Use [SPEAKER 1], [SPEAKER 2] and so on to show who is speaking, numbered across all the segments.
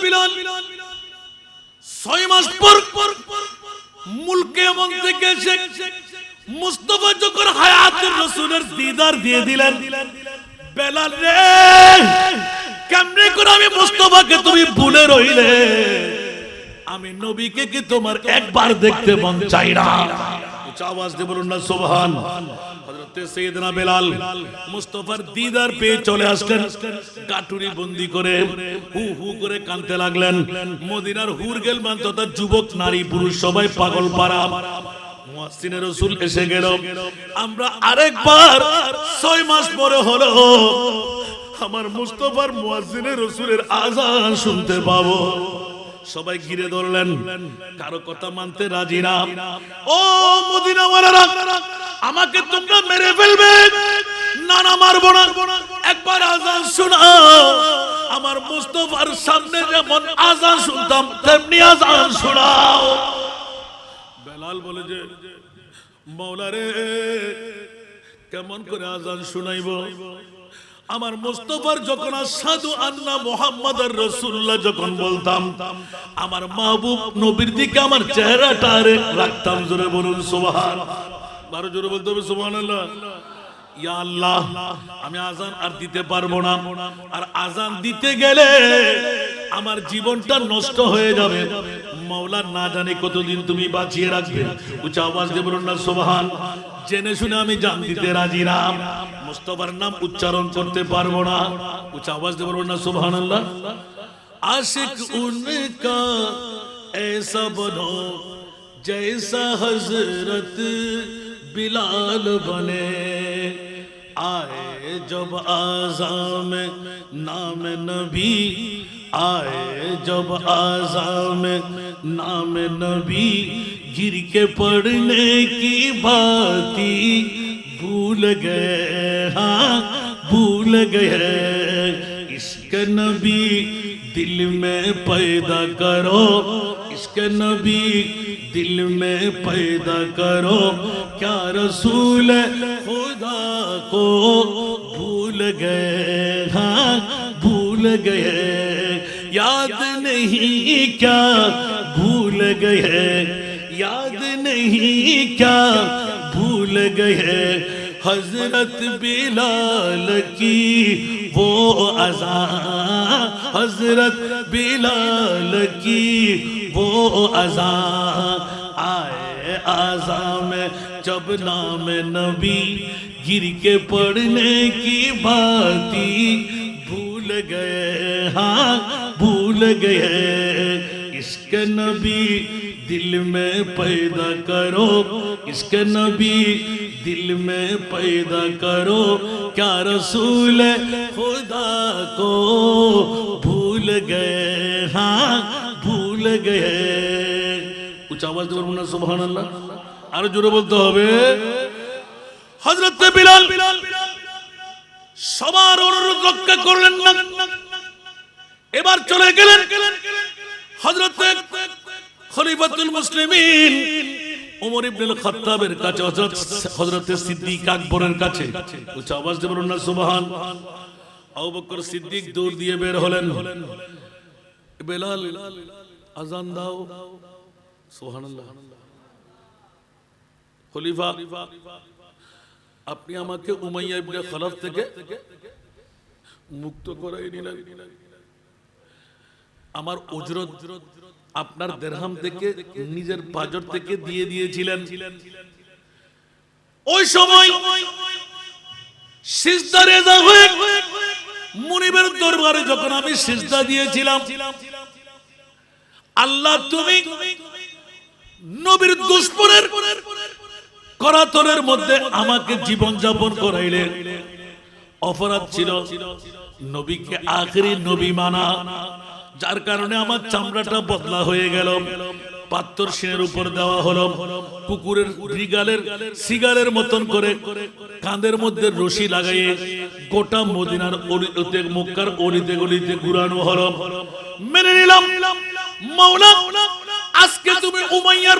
[SPEAKER 1] বিলাল 6 মাস পর মুলকে এমন থেকে এসে মুস্তাফা যখন হায়াতুর রাসূলের দিদার দিয়ে দিলেন, বেলাল রে কেমনে করে আমি মুস্তাফাকে তুমি ভুলে রইলে? আমি নবীকে কি তোমার একবার দেখতে মন চাই না? উচ্চ আওয়াজ দিয়ে বলুন না সুবহান। হযরত সাইয়েদনা বেলাল মুস্তাফার দিদার পেয়ে চলে আসলেন, গাটুরি বন্দি করে হু হু করে কাঁদতে লাগলেন। মদিনার হুরগেলমান তথা যুবক নারী পুরুষ সবাই পাগল পারা। মুয়াজ্জিনে রাসূল এসে গেল। আমরা আরেকবার 6 মাস পরে হলো আমার মুস্তাফার মুয়াজ্জিনে রাসূলের আযান শুনতে পাবো। সবাই ঘিরে ধরলেন, কারো কথা মানতে রাজি না। ও মদিনাওয়ালারা, আমাকে তোমরা মেরে ফেলবে? না না, মারবো না, একবার আযান শোনাও। আমার মুস্তাফার সামনে যেমন আযান শুনতাম তেমনি আযান শোনাও। বেলাল বলে যে মাওলা রে, কেমন করে আযান শুনাইব? আমার মুস্তাফার যখন আশহাদু আন্না মুহাম্মাদুর রাসূলুল্লাহ যখন বলতাম, আমার মাহবুব নবীর দিকে আমার চেহারাটা রাখতাম। জোরে বলুন সুবহান। আরো জোরে বলতে হবে সুবহানাল্লাহ। ইয়া আল্লাহ, আমি আযান আর দিতে পারবো না, আর আযান দিতে গেলে আমার জীবনটা নষ্ট হয়ে যাবে। মাওলা না জানি কতদিন তুমি বাঁচিয়ে রাখবে। উচ্চ আওয়াজ দিয়ে বলুন না সুবহান। জেনে শুনে আমি জান দিতে রাজি না, মুস্তাফার নাম উচ্চারণ করতে পারবো না। উচ্চ আওয়াজ দিয়ে বলুন না সুবহানাল্লাহ। আশিক উনকা ऐसा बनो जैसा हजरत बिलाल बने, आए जब आज़ान में नाम नबी, आए जब आज़ान में नाम नबी, गिर के पढ़ने की बाती भूल गए, हाँ भूल गए। इसके नबी दिल में पैदा करो, इसके नबी दिल में पैदा करो, क्या रसूल खुदा को भूल गए, हाँ भूल गए। याद नहीं क्या भूल गए, याद नहीं क्या भूल गए। हजरत बिलाल की वो अज़ान, हजरत बिलाल की वो अज़ान, आए आज़ान में जब नाम नबी, गिर के पढ़ने की बाती भूल गए, हाँ भूल गए। इसके नबी दिल में पैदा करो, इसके नबी दिल में पैदा करो, क्या रसूल खुदा को भूल गए, हाँ भूल गए। उच्च आवाज দিয়ে বলুন না সুবহানাল্লাহ। আরো জোরে বলতে হবে। হযরত বিলাল সবার অনুরোধ রক্ষা করলেন না, এবার চলে গেলেন হযরত খলিফাতুল মুসলিমিন ওমর ইবনুল খাত্তাবের কাছে, হযরত সিদ্দিক আকবরের কাছে। উচ্চ আওয়াজ দিয়ে বলুন না সুবহান। আবু বকর সিদ্দিক দৌড় দিয়ে বের হলেন। বেলাল আযান দাও। সুবহানাল্লাহ। খলিফা, আপনি আমাকে উমাইয়া ইবনে খালাফ থেকে মুক্ত করাই নিলেন। আমার উজরত আপনার দিরহাম থেকে নিজের বাজট থেকে দিয়ে দিয়েছিলেন। ওই সময় সিজদা রেজা হয়ে মুনিবের দরবারে যখন আমি সিজদা দিয়েছিলাম, আল্লাহ তুমি নবীর দুশমনের করাতনের মধ্যে আমাকে জীবন যাপন করাইলেন। অপরাধ ছিল নবীকে আখেরি নবী মানা, যার কারণে আমার চামড়াটা বদলা হয়ে গেল। পাত্তর সিনের উপর দেওয়া হলো, কুকুরের সিগালের মতন করে কাঁধের মধ্যে রশি লাগাইয়ে গোটা মদিনার অলিতে মক্কার অলিতে গলিতে ঘুরানো হলো। মেনে নিলাম মাওলা, আজকে তুমি উমাইয়ার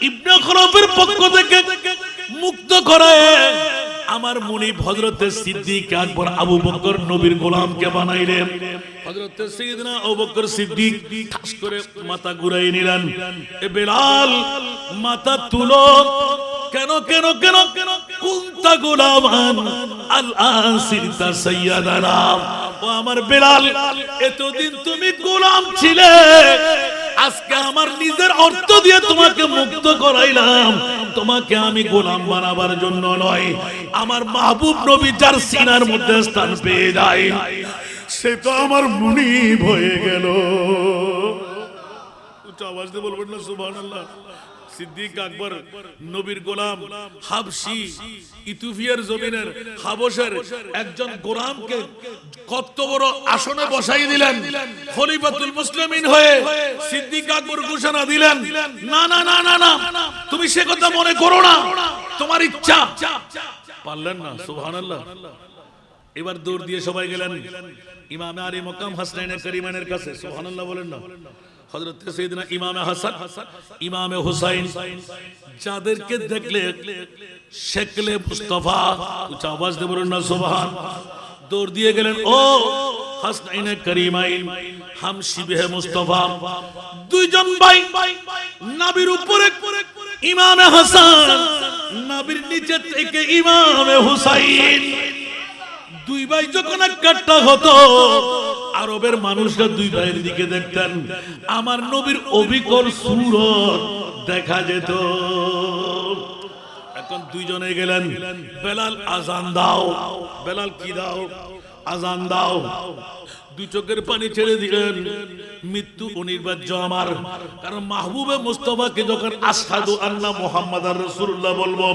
[SPEAKER 1] ইবনে খালাফের পক্ষ থেকে মুক্ত করায় আমার মুনি হযরতে সিদ্দিক আকবর আবু বকর নবীর গোলামকে বানাইলেন। হযরতে সাইয়েদনা আবু বকর সিদ্দিক ঠাস করে মাথা ঘুরাই নিলেন। এ বেলাল মাথা তুলো, কেন কেন কেন কেন কুনতা গোলামান আল আসিরতা সাইয়্যিদানা। ও আমার বেলাল, এতদিন তুমি গোলাম ছিলে, আজকে আমার নিজের অর্থ দিয়ে তোমাকে মুক্ত করাইলাম। তোমাকে আমি গোলাম বানাবার জন্য নয়, আমার মাহবুব নবী যার সিনার মধ্যে স্থান পেয়ে যায় সে তো আমার মুনিব হয়ে গেল। উচ্চ আওয়াজ দিয়ে বলবেন না সুবহানাল্লাহ। সিদ্দিক আকবর নবীর গোলাম, হাবশি ইথিওপিয়ার জমিনের হাবশের একজন গোলামকে কত বড় আসনে বসাই দিলেন, খলিফাতুল মুসলিমিন হয়ে সিদ্দিক আকবর ঘোষণা দিলেন, না না না না না, তুমি সে কথা মনে করো না, তোমার ইচ্ছা। পারলেন না, সুবহানাল্লাহ। এবার দৌড় দিয়ে সবাই গেলেন ইমামে আলী মকাম হাসনাইন করিমানের কাছে। সুবহানাল্লাহ বলেন না। হযরত সাইয়েদনা ইমামে হাসান, ইমামে হুসাইন, যাদেরকে দেখলে শেকলে মুস্তাফা, উচ্চ আওয়াজ দিয়ে বলুন না সুবহান। দৌড় দিয়ে গেলেন, ও হাসনাইনে করিমাইন, হাম শিবে মুস্তাফা, দুইজন ভাই নবীর উপরে ইমামে হাসান, নবীর নিচে থেকে ইমামে হুসাইন। দুই ভাই যখন একটা হতো, আরবের মানুষরা দুই ভাইয়ের দিকে দেখতেন, আমার নবীর অবিকল সুরত দেখা যেত। এখন দুইজনে গেলেন, বেলাল আজান দাও। বেলাল কি দাও? আজান দাও। দুই চোখের পানি ছেড়ে দিলেন, মৃত্যু অনিবার্য আমার, কারণ মাহবুবে মুস্তাফাকে যখন আশহাদু আন্না মুহাম্মাদার রাসূলুল্লাহ বলবো,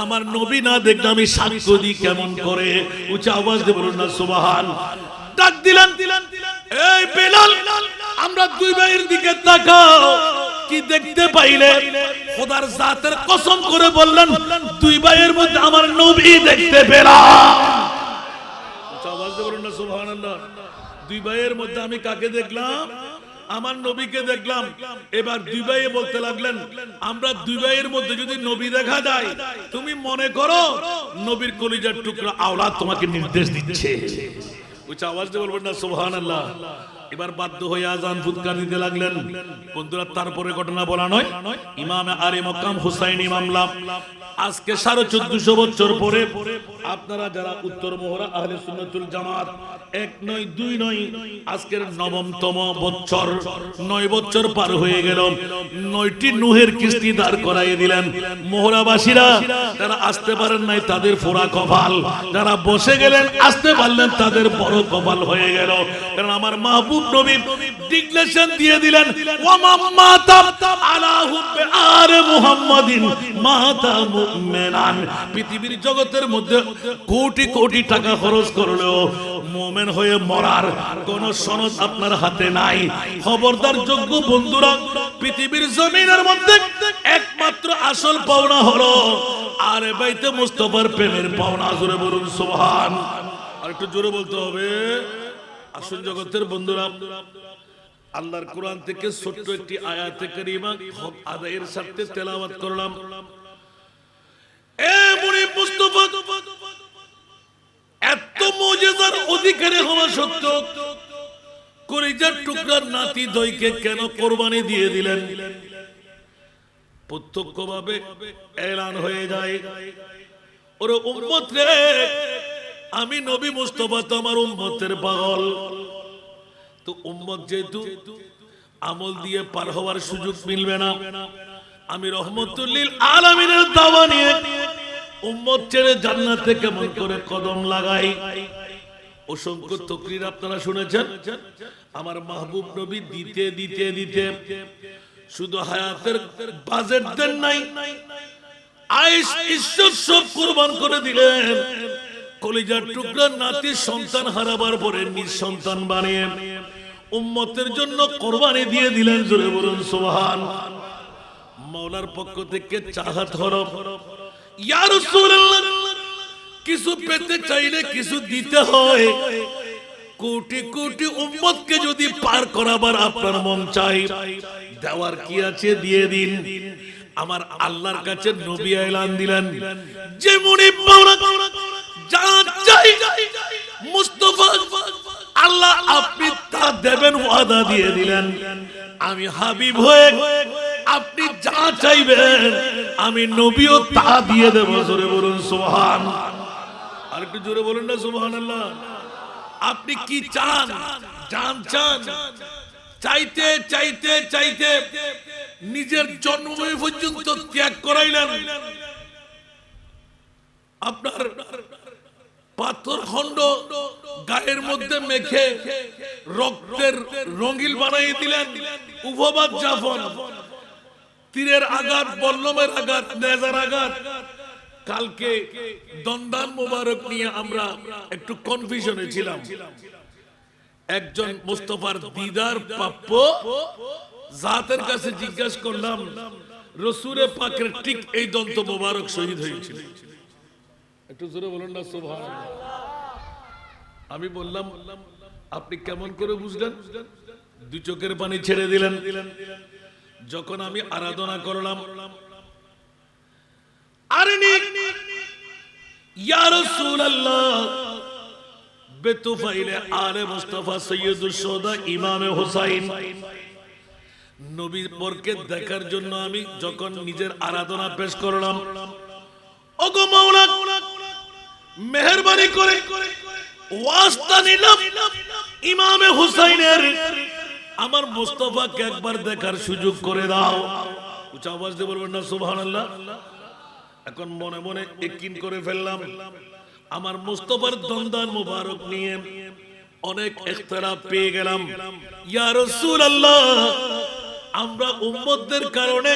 [SPEAKER 1] আমার নবী না দেখলে আমি সাক্ষ্য দিই কেমন করে? উচ্চ আওয়াজ দিয়ে বলুন না সুবহান। ডাক দিলেন, এই বেলাল, আমরা দুই ভাইয়ের দিকে তাকাও, কি দেখতে পাইলে? খোদার জাতের কসম করে বললেন, দুই ভাইয়ের মধ্যে আমার নবী দেখতে পেলাম। উচ্চ আওয়াজ দিয়ে বলুন না সুবহানাল্লাহ। দুই ভাইয়ের মধ্যে আমি কাকে দেখলাম? আমার নবীকে দেখলাম। এবার দুই ভাই বলতে লাগলেন, আমরা দুই ভাইয়ের মধ্যে যদি নবী দেখা যায়, তুমি মনে করো নবীর কলিজার টুকরা আওলাদ তোমাকে নির্দেশ দিচ্ছে। উচ্চ আওয়াজ দিয়ে বলবেন না সুবহানাল্লাহ। এবার বাধ্য হয়ে আজান ফুৎকার দিতে লাগলেন। বন্ধুরা, তারপরে ঘটনা বলা নয়, ইমামে আলী মকাম হুসাইন ইমামলাম আজকে 1450 বছর পরে আপনারা যারা উত্তর মোহরা আহলে সুন্নাতুল জামাত, এক নয় দুই নয়, আজকের 9তম বছর, 9 বছর পার হয়ে গেল। 9টি নুহের কিস্তি দাঁড় করাইয়ে দিলেন। মোহরাবাসীরা যারা আসতে পারেন নাই তাদের ফোড়া কপাল, যারা বসে গেলেন আসতে পারলেন তাদের বড় কপাল হয়ে গেল। কারণ আমার মাহবুব নবী ডিক্লেরেশন দিয়ে দিলেন, ওয়া মাতা আলা হুব্বে আরে মুহাম্মাদিন মাতা মুমিনান। পৃথিবীর জগতের মধ্যে কোটি কোটি টাকা খরচ করলেও মুমিন হয়ে মরার কোন সনদ আপনার হাতে নাই। খবরদার যোগ্য বন্ধুরা, পৃথিবীর জমিনের মধ্যে একমাত্র আসল পাওনা হলো আরে বাইতে মুস্তাফার প্রেমের পাওনা। জোরে বলুন সুবহান। আর একটু জোরে বলতে হবে। আসল জগতের বন্ধুরা, আল্লাহর কোরআন থেকে ছোট্ট একটি আয়াতে কারিমা হক আদায়ের স্বার্থে তেলাওয়াত করলাম। এ মুনিব মুস্তাফা এত মুজিজার অধিকারী হওয়া সত্ত্বেও কলিজার টুকরার নাতি দইকে কেন কোরবানি দিয়ে দিলেন? প্রত্যক্ষভাবে এলান হয়ে যায়, ওরে উম্মত রে, আমি নবী মুস্তাফা তো আমার উম্মতের পাগল। তো উম্মত যেহেতু আমল দিয়ে পার হওয়ার সুযোগ মিলবে না, আমি রহমতুল লিল আলামিনের দাওয়া নিয়ে উম্মত ছেড়ে জান্নাতে কেমন করে কদম লাগাই। অসংখ্য তাকরীর আপনারা শুনেছেন। আমার মাহবুব নবী দিতে দিতে দিতে শুধু হায়াতের বাজেট দেন নাই, আয়েশ ইজ্জত সব কুরবান করে দিলেন। কলিজার টুকরা নাতি সন্তান হারাবার পরে নিঃসন্তান বানিয়ে উম্মতের জন্য কোরবানি দিয়ে দিলেন। জোরে বলুন সুবহান। মাওলার পক্ষ থেকে চাহাত হলো, ইয়া রাসূলুল্লাহ, কিছু পেতে চাইলে কিছু দিতে হয়। কোটি কোটি উম্মতকে যদি পার করাবার আপনার মন চাই, দেওয়ার কি আছে দিয়ে দিন। আমার আল্লাহর কাছে নবী এলান দিলেন যে মুনিব মাওলা যা চাই মুস্তাফা আল্লাহ আপনি তা দেবেন ওয়াদা দিয়ে দিলেন। আমি হাবিব হয়ে আপনি যা চাইবেন আমি নবীও তা দিয়ে দেব। জোরে বলুন সুবহান। আর একটু জোরে বলুন না সুবহানাল্লাহ। আপনি কি চান? জান চান? চাইতে চাইতে চাইতে নিজের জন্মভূমি পর্যন্ত ত্যাগ করাইলেন। আপনার পাথর খন্ড গায়ের মধ্যে মেখে রক্তের রঙিল বানাই দিলেন। উপবাদ যাপন, তীরের আঘাত, বল্লমের আঘাত, নেজার আঘাত। কালকে দন্দান মোবারক নিয়ে আমরা একটু কনফিউশনে ছিলাম। একজন মুস্তাফার দিদার প্রাপ্য জাতের কাছে জিজ্ঞাসা করলাম, রসুলের পাকের ঠিক এই দন্ত মোবারক শহীদ হয়েছিল। একটু জোরে বলুন না সুবহানাল্লাহ। আমি বললাম আপনি কেমন করে বুঝলেন? দুই চোখের পানি ছেড়ে দিলেন। যখন আমি আরাধনা করলাম, আরনি ইয়া রাসূলুল্লাহ বেতুফাইলে আলে মুস্তাফা সৈয়দুশ শুহাদা ইমামে হুসাইন নবীর বরকে দেখার জন্য আমি যখন নিজের আরাধনা পেশ করলাম, ওগো মাওলা মেহেরবানি করে ওয়াস্তা নিলাম ইমামে হুসাইনের আমার মুস্তাফাকে একবার দেখার সুযোগ করে দাও। উচ্চ আওয়াজ দিয়ে বলবেন না সুবহানাল্লাহ। এখন মনে মনে ইয়াকিন করে ফেললাম আমার মুস্তাফার দন্দান মুবারক নিয়ে অনেক ইখতিলাফ পেয়ে গেলাম। ইয়া রাসূলুল্লাহ আমরা উম্মতদের কারণে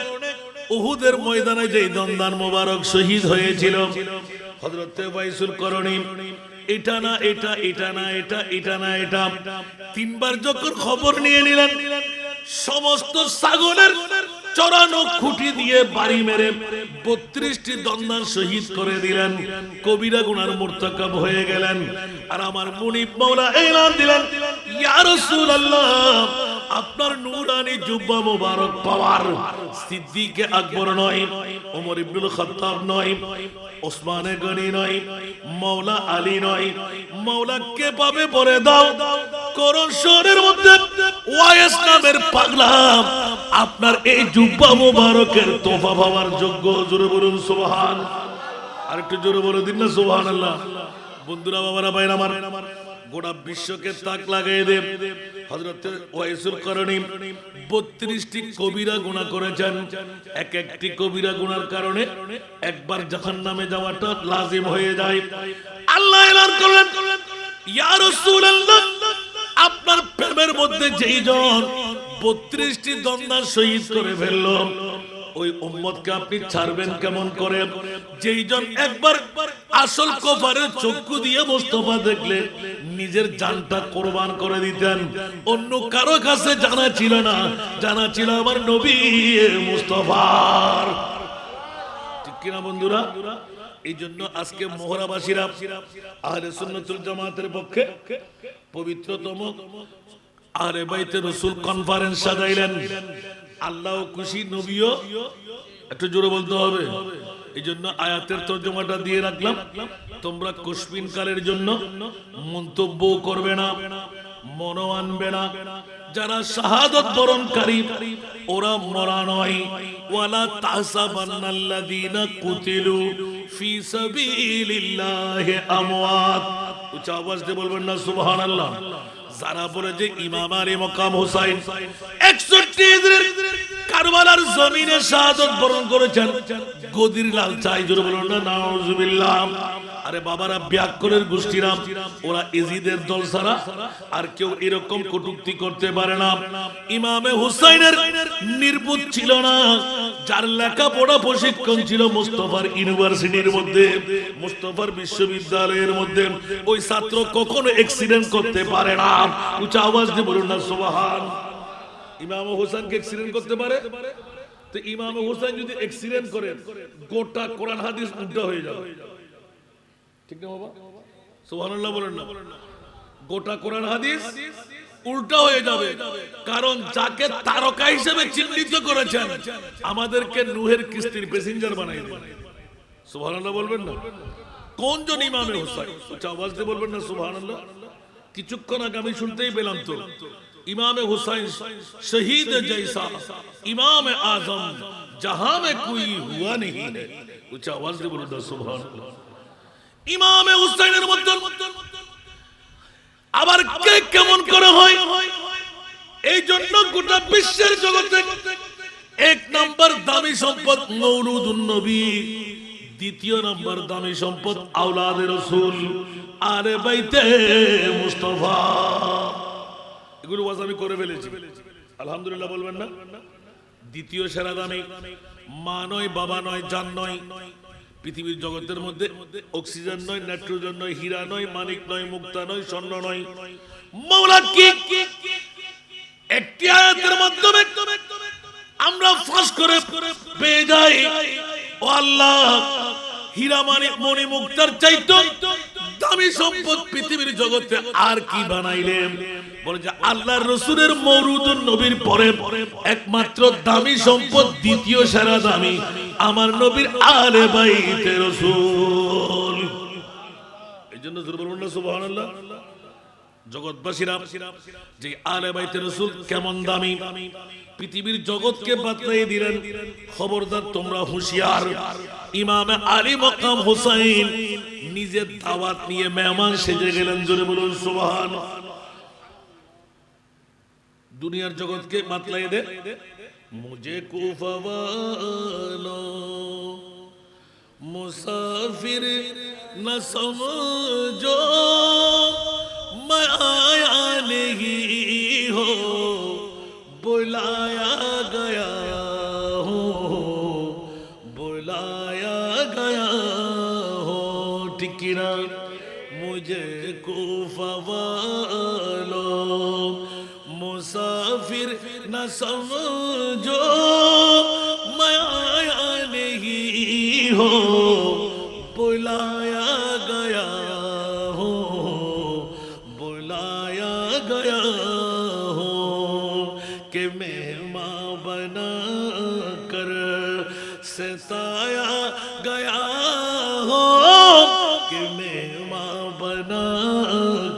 [SPEAKER 1] উহুদের ময়দানে যে দন্দান মুবারক শহীদ হয়েছিল হযরত ওয়াইসুল করণী, এটা না এটা, এটা না এটা, এটা না এটা, তিনবার যখন খবর নিয়ে নিলেন সমস্ত ছাগলের চড়ানো খুঁটি দিয়ে বাড়ি মেরে 32টি দন্দান শহীদ করে দিলেন। কবিরা গুনার মুরতাকাব হয়ে গেলেন। আর আমার মুনিব মাওলা এলান দিলেন, ইয়া রাসূলুল্লাহ আপনার নূরানি জুব্বা মোবারক পাওয়ার সিদ্দিক আকবর নয়, ওমর ইবনুল খাত্তাব নয়, ওসমানে গনি নয়, মাওলা আলী নয়, মাওলাকে পাবে পরে দাও। করণ শহরের মধ্যে ওয়াইস নামের পাগলা আপনার এই জুব্বা মোবারকের তোফা পাওয়ার যোগ্য। জোরে বলুন সুবহান। আর একটু জোরে বলে দিন না সুবহানাল্লাহ। বন্ধুরা, বাবারা, ভাইরা আমার, গোটা বিশ্বকে তাক লাগাই দেব। হযরত ওয়াইসুল করণী 32টি কবিরা গুনাহ করেছেন। এক একটি কবিরা গুনার কারণে একবার জাহান্নামে যাওয়াটা লাজিম হয়ে যায়। আল্লাহ এলান করলেন, ইয়া রাসূলুল্লাহ আপনার প্রেমের মধ্যে যেই জন 32টি দন্দান শহীদ করে ফেলল, ওই উম্মতকে আপনি ছাড়বেন কেমন করে? যেই জন একবার আসল কফারের চক্ষু দিয়ে মুস্তাফা দেখলে নিজের জানটা কুরবান করে দিতেন। অন্য কারো কাছে জানা ছিল না, জানা ছিল আমার নবী মুস্তাফার। ঠিক কিনা বন্ধুরা? এই জন্য আজকে মোহরাবাসীরা আহলে সুন্নাতুল জামাতের পক্ষে পবিত্রতম আহলে বাইতে রাসূল কনফারেন্স সাজাইলেন। আল্লাহ খুশি, নবীও। একটু জোরে বলতে হবে। এই জন্য আয়াতের তর্জমাটা দিয়ে রাখলাম। তোমরা কুশবিন কালের জন্য মন্তব্য করবে না, মনো আনবে না। যারা শাহাদাত বরণকারী ওরা মরা নয়। ওয়ালা তাহসাবান্নাল্লাযীনা কুতিলু ফি সাবিলিল্লাহি আমওয়াত। উচ্চ আওয়াজ দিয়ে বলবেন না সুবহানাল্লাহ। যারা বলে যে ইমাম আলী মকাম হুসাইন 61 হিজরির কারবালার জমিনে শাহাদাত বরণ করেছেন, গদির লাল চাই। জোরে বলুন না নাউজুবিল্লাহ। আরে বাবারা, ব্যাকরণের গোষ্ঠীরা ওরা ইজিদের দল ছাড়া আর কেউ এরকম কটূক্তি করতে পারে না। ইমামে হুসাইনের নির্বুধ ছিল না, যার লেখাপড়া প্রশিক্ষণ ছিল মুস্তাফার ইউনিভার্সিটির মধ্যে, মুস্তাফার বিশ্ববিদ্যালয়ের মধ্যে, ওই ছাত্র কখনো অ্যাক্সিডেন্ট করতে পারে না। উচ্চ আওয়াজ দিয়ে বলুন না সুবহান। ইমাম হোসেনকে অ্যাক্সিডেন্ট করতে পারে? তো ইমাম হোসেন যদি অ্যাক্সিডেন্ট করে গোটা কোরআন হাদিস উল্টা হয়ে যাবে। ঠিক না বাবা? সুবহানাল্লাহ বলেন না। গোটা কোরআন হাদিস উল্টা হয়ে যাবে, কারণ যাকে তারকা হিসেবে চিহ্নিত করেছেন আমাদেরকে নূহের কিস্তির প্যাসেঞ্জার বানাই দেবেন। সুবহানাল্লাহ বলবেন না? কোন জন ইমামে হুসাইন? আচ্ছা আওয়াজ দিয়ে বলবেন না সুবহানাল্লাহ? কিছুক্ষণ আগে আমি শুনতেই পেলাম তো ইমামে হুসাইন শহীদ জৈসা ইমাম আজম जहां में कोई हुआ नहीं है। উচ্চ আওয়াজ দিয়ে বলুন না সুবহানাল্লাহ। ইমামে হুসাইনের মধ্যে আবার কে কেমন করে হয়, এই জন্য গোটা বিশ্বের জগতে এক নাম্বার দামি সম্পদ মওলুদুন নবী, দ্বিতীয় নাম্বার দামি সম্পদ আওলাদে রাসূল আলে বাইতে মুস্তাফা। এগুলো ওয়াজ আমি করে ফেলেছি, আলহামদুলিল্লাহ বলবেন না? দ্বিতীয় সেরা দামি মা নয়, বাবা নয়, জান নয়, পৃথিবীর জগতের মধ্যে অক্সিজেন নয়, নাইট্রোজেন নয়, হীরা নয়, মানিক নয়, মুক্তা নয়, স্বর্ণ নয়। মাওলা কি একটি আয়াতের মাধ্যমে আমরা ফাঁস করে পেয়ে যাই, ও আল্লাহ হীরা মানিক মণি মুক্তার চাইতো দামি সম্পদ পৃথিবীর জগতে আর কি বানাইলেন? বলে যে আল্লাহর রাসূলের মওলুদুন নবীর পরে একমাত্র দামি সম্পদ, দ্বিতীয় সেরা দামি আমার নবীর আলে বাইতে রাসূল। এইজন্য জোরে বলুন না সুবহানাল্লাহ। জগৎবাসীরা যে আলে বাইতে রাসূল কেমন দামি পৃথিবীর জগৎকে বাতলাই দিলেন। খবরদার তোমরা হুঁশিয়ার। ইমাম আলী মকাম হুসাইন নিজের দাওয়াত নিয়ে মেহমান সেজে গেলেন, জোরে বলুন সুবহানাল্লাহ। দুনিয়ার জগৎকে বাতলাই দে, মুঝে কুফা ওয়ালো মুসাফির না সমঝো मैं आया नहीं हो बुलाया गया हूँ बुलाया गया हो। टिकरा मुझे कुफा वालों मुसाफिर न समझो मैं आया नहीं हो बुलाया गया गया हो कि मेहमान बना कर सताया गया हो कि मेहमान बना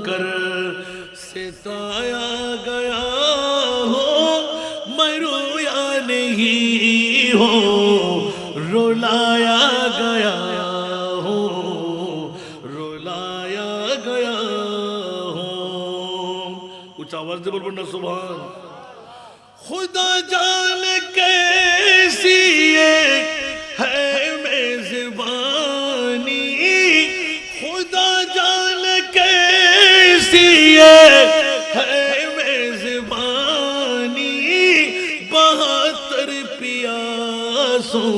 [SPEAKER 1] कर सताया गया हो। मैं रोया नहीं हो रुलाया गया हो रुलाया गया। आवाज से बोल ना सुभान। खुदा जाने कैसी है मेजबानी, खुदा जाने कैसी है मेजबानी। 72 पियासों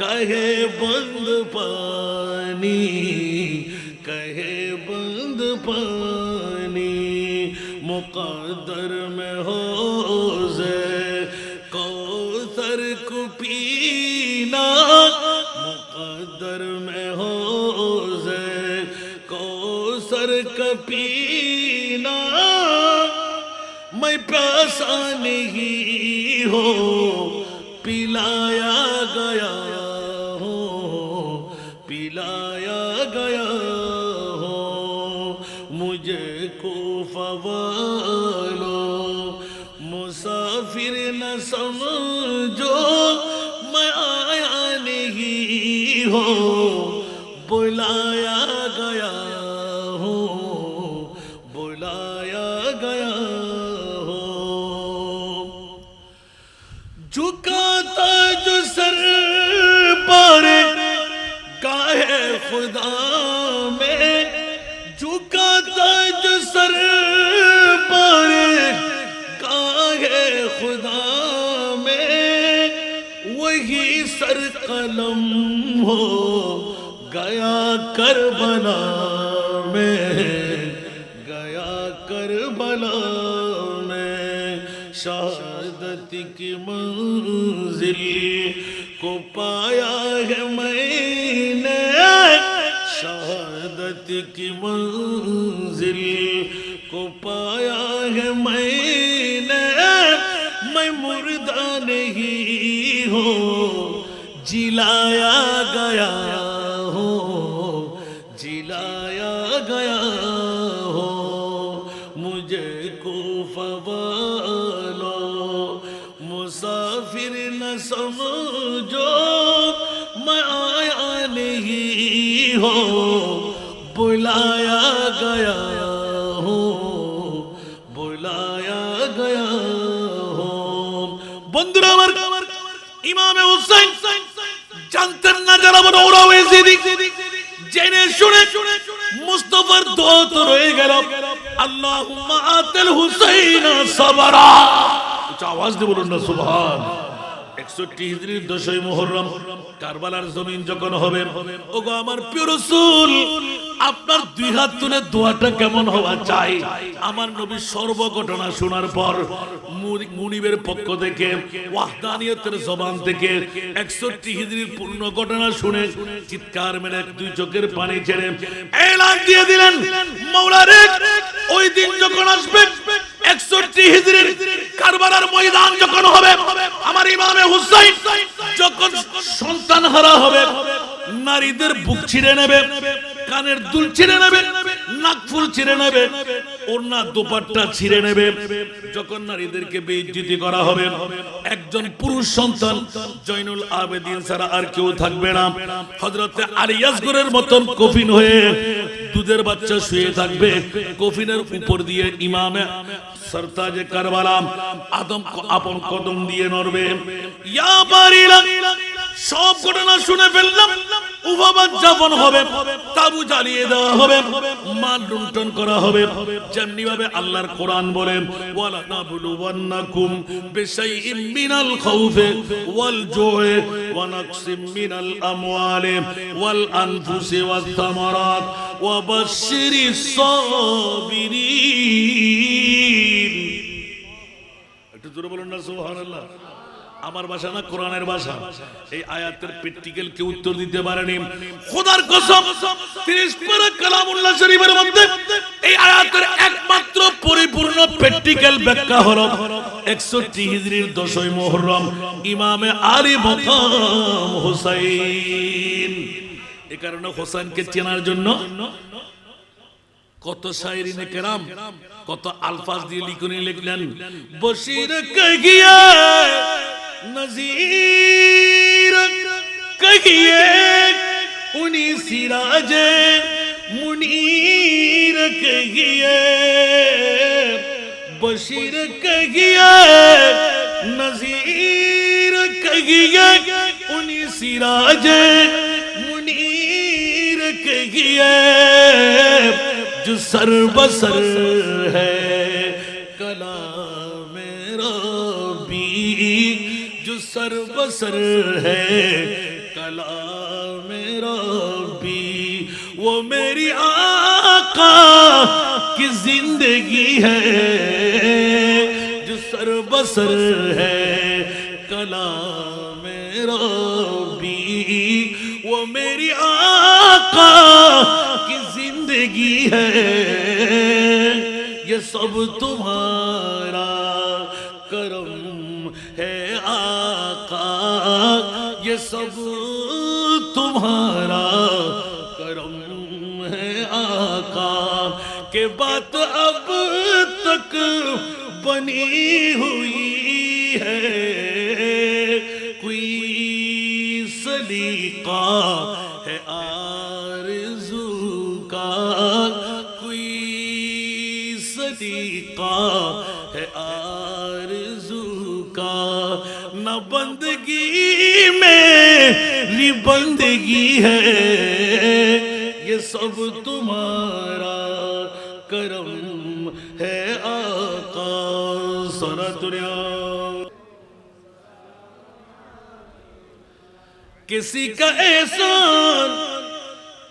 [SPEAKER 1] कहे बंद पानी, कहे बंद पानी। मुक़द्दर में हो ज़े कौसर को पीना, मुक़द्दर में हो ज़े कौसर का पीना। मैं प्यासा नहीं हो पिलाया गया हो पिलाया गया हो। मुझे कुफा वालों मुसाफिर न समझो मैं आया नहीं हो बुलाया गया हो बुलाया गया हो। झुकाता जो सर पर गाहे खुदा में, झुकाता जो सर पर गाहे खुदा में। वही सर कलम हो गया करबला में, गया करबला में। शहादत की मंजिल को पाया है मैंने, शहादत की मंजिल को کو پایا ہے میں مردہ نہیں ہوں، جلایا گیا ہوں، جلایا گیا ہوں، مجھے کوفہ والو مسافر نہ سمجھو، میں آیا نہیں ہوں، بلایا گیا ہوں، بلایا گیا ہوں۔ বন্ধুরা আমার, ইমামে হুসাইন জানতেন না যারা নওরা ইয়াজিদি, জেনে শুনে মুস্তাফার দোয়া তো রয়ে গেল, আল্লাহুম্মা আতিল হুসাইনা সাবরা। উচ্চ আওয়াজ দিয়ে বলুন না সুবহান। 61 হিজরির 10ই মুহররম কারবালার জমিন যখন হবে, ওগো আমার প্রিয় রাসূল, আপনার দুই হাত তুলে দোয়াটা কেমন হওয়া চাই? আমার নবী সর্ব ঘটনা শোনার পর মুনিবের পক্ষ থেকে, ওয়াহদানিয়তের জবান থেকে 61 হিজরির পূর্ণ ঘটনা শুনে চিৎকার মেরে দুই চোখের পানি ছেড়ে এলান দিয়ে দিলেন, মাওলা রে, ওই দিন যখন আসবে 61 হিজরির কারবালার ময়দান যখন হবে, আমার ইমামে হুসাইন যখন সন্তান হারা হবে, নারীদের বুক ছিঁড়ে নেবে, কানের দুল ছিঁড়ে নেবে, নাকফুল ছিঁড়ে নেবে, ওড়না দোপাট্টা ছিঁড়ে নেবে, যখন নারীদেরকে বেইজ্জতি করা হবে, একজন পুরুষ সন্তান জয়নুল আবেদিন ছাড়া আর কেউ থাকবে না। হযরতে আলী আসগরের মতন কফিন হয়ে দুধের বাচ্চা শুয়ে থাকবে, কফিনের উপর দিয়ে ইমামে সরতাজে কারবালা আদম আপন কদম দিয়ে নড়বে। ইয়া বারিলা, সব ঘটনা শুনে ফেললাম, উভাবাদ যাপন হবে, তাবু জ্বালিয়ে দেওয়া হবে, মান লুণ্ঠন করা হবে, যেমনি ভাবে আল্লাহর কোরআন বলে, ওয়ালা নাবলুওয়ান্নাকুম বিশাইইম মিনাল খাউফি ওয়াল জু'i ওয়া নাকসিম মিনাল আমওয়ালি ওয়াল আনফুসি ওয়াস সামারাত ওয়া বাশশিরিস সাবিরিন। একটু জোরে বলুন না সুবহানাল্লাহ। আমার ভাষা না কোরআনের ভাষা। এই আয়াতের প্র্যাকটিক্যাল কেউ উত্তর দিতে পারেনি। খোদার কসম, 30 পারা কালামুল্লাহ শরীফের মধ্যে এই আয়াতের একমাত্র পরিপূর্ণ প্র্যাকটিক্যাল ব্যাখ্যা হলো 61 হিজরির 10ই মুহররম ইমামে আলী মাকাম হুসাইন। এই কারণে হোসেনকে চেনার জন্য কত শায়রিনে কেরাম, কত আলফাজ দিয়ে লিখনি লিখলেন। বশির কহিয়ে নজির কহিয়ে উনি সিরাজে মুনীর কহিয়ে, বশির কহিয়ে নজির কহিয়ে উনি সিরাজে মুনীর কহিয়ে, جو سر بسر ہے کلام ربی، جو سر بسر ہے کلام ربی، وہ میری آقا کی زندگی ہے، جو سر بسر ہے کلام ربی، وہ میری آقا کی زندگی ہے، یہ سب تمہارا کرم ہے آقا، یہ سب تمہارا کرم ہے آقا، کہ بات اب تک بنی ہوئی ہے، کوئی سلیقہ ہے آرزو کا، کوئی سلیقہ ہے آرزو کا، نہ بندگی میری بندگی ہے، یہ سب تمہارا کرم ہے آقا۔ صلاۃ العلیہ۔ کسی کا احسان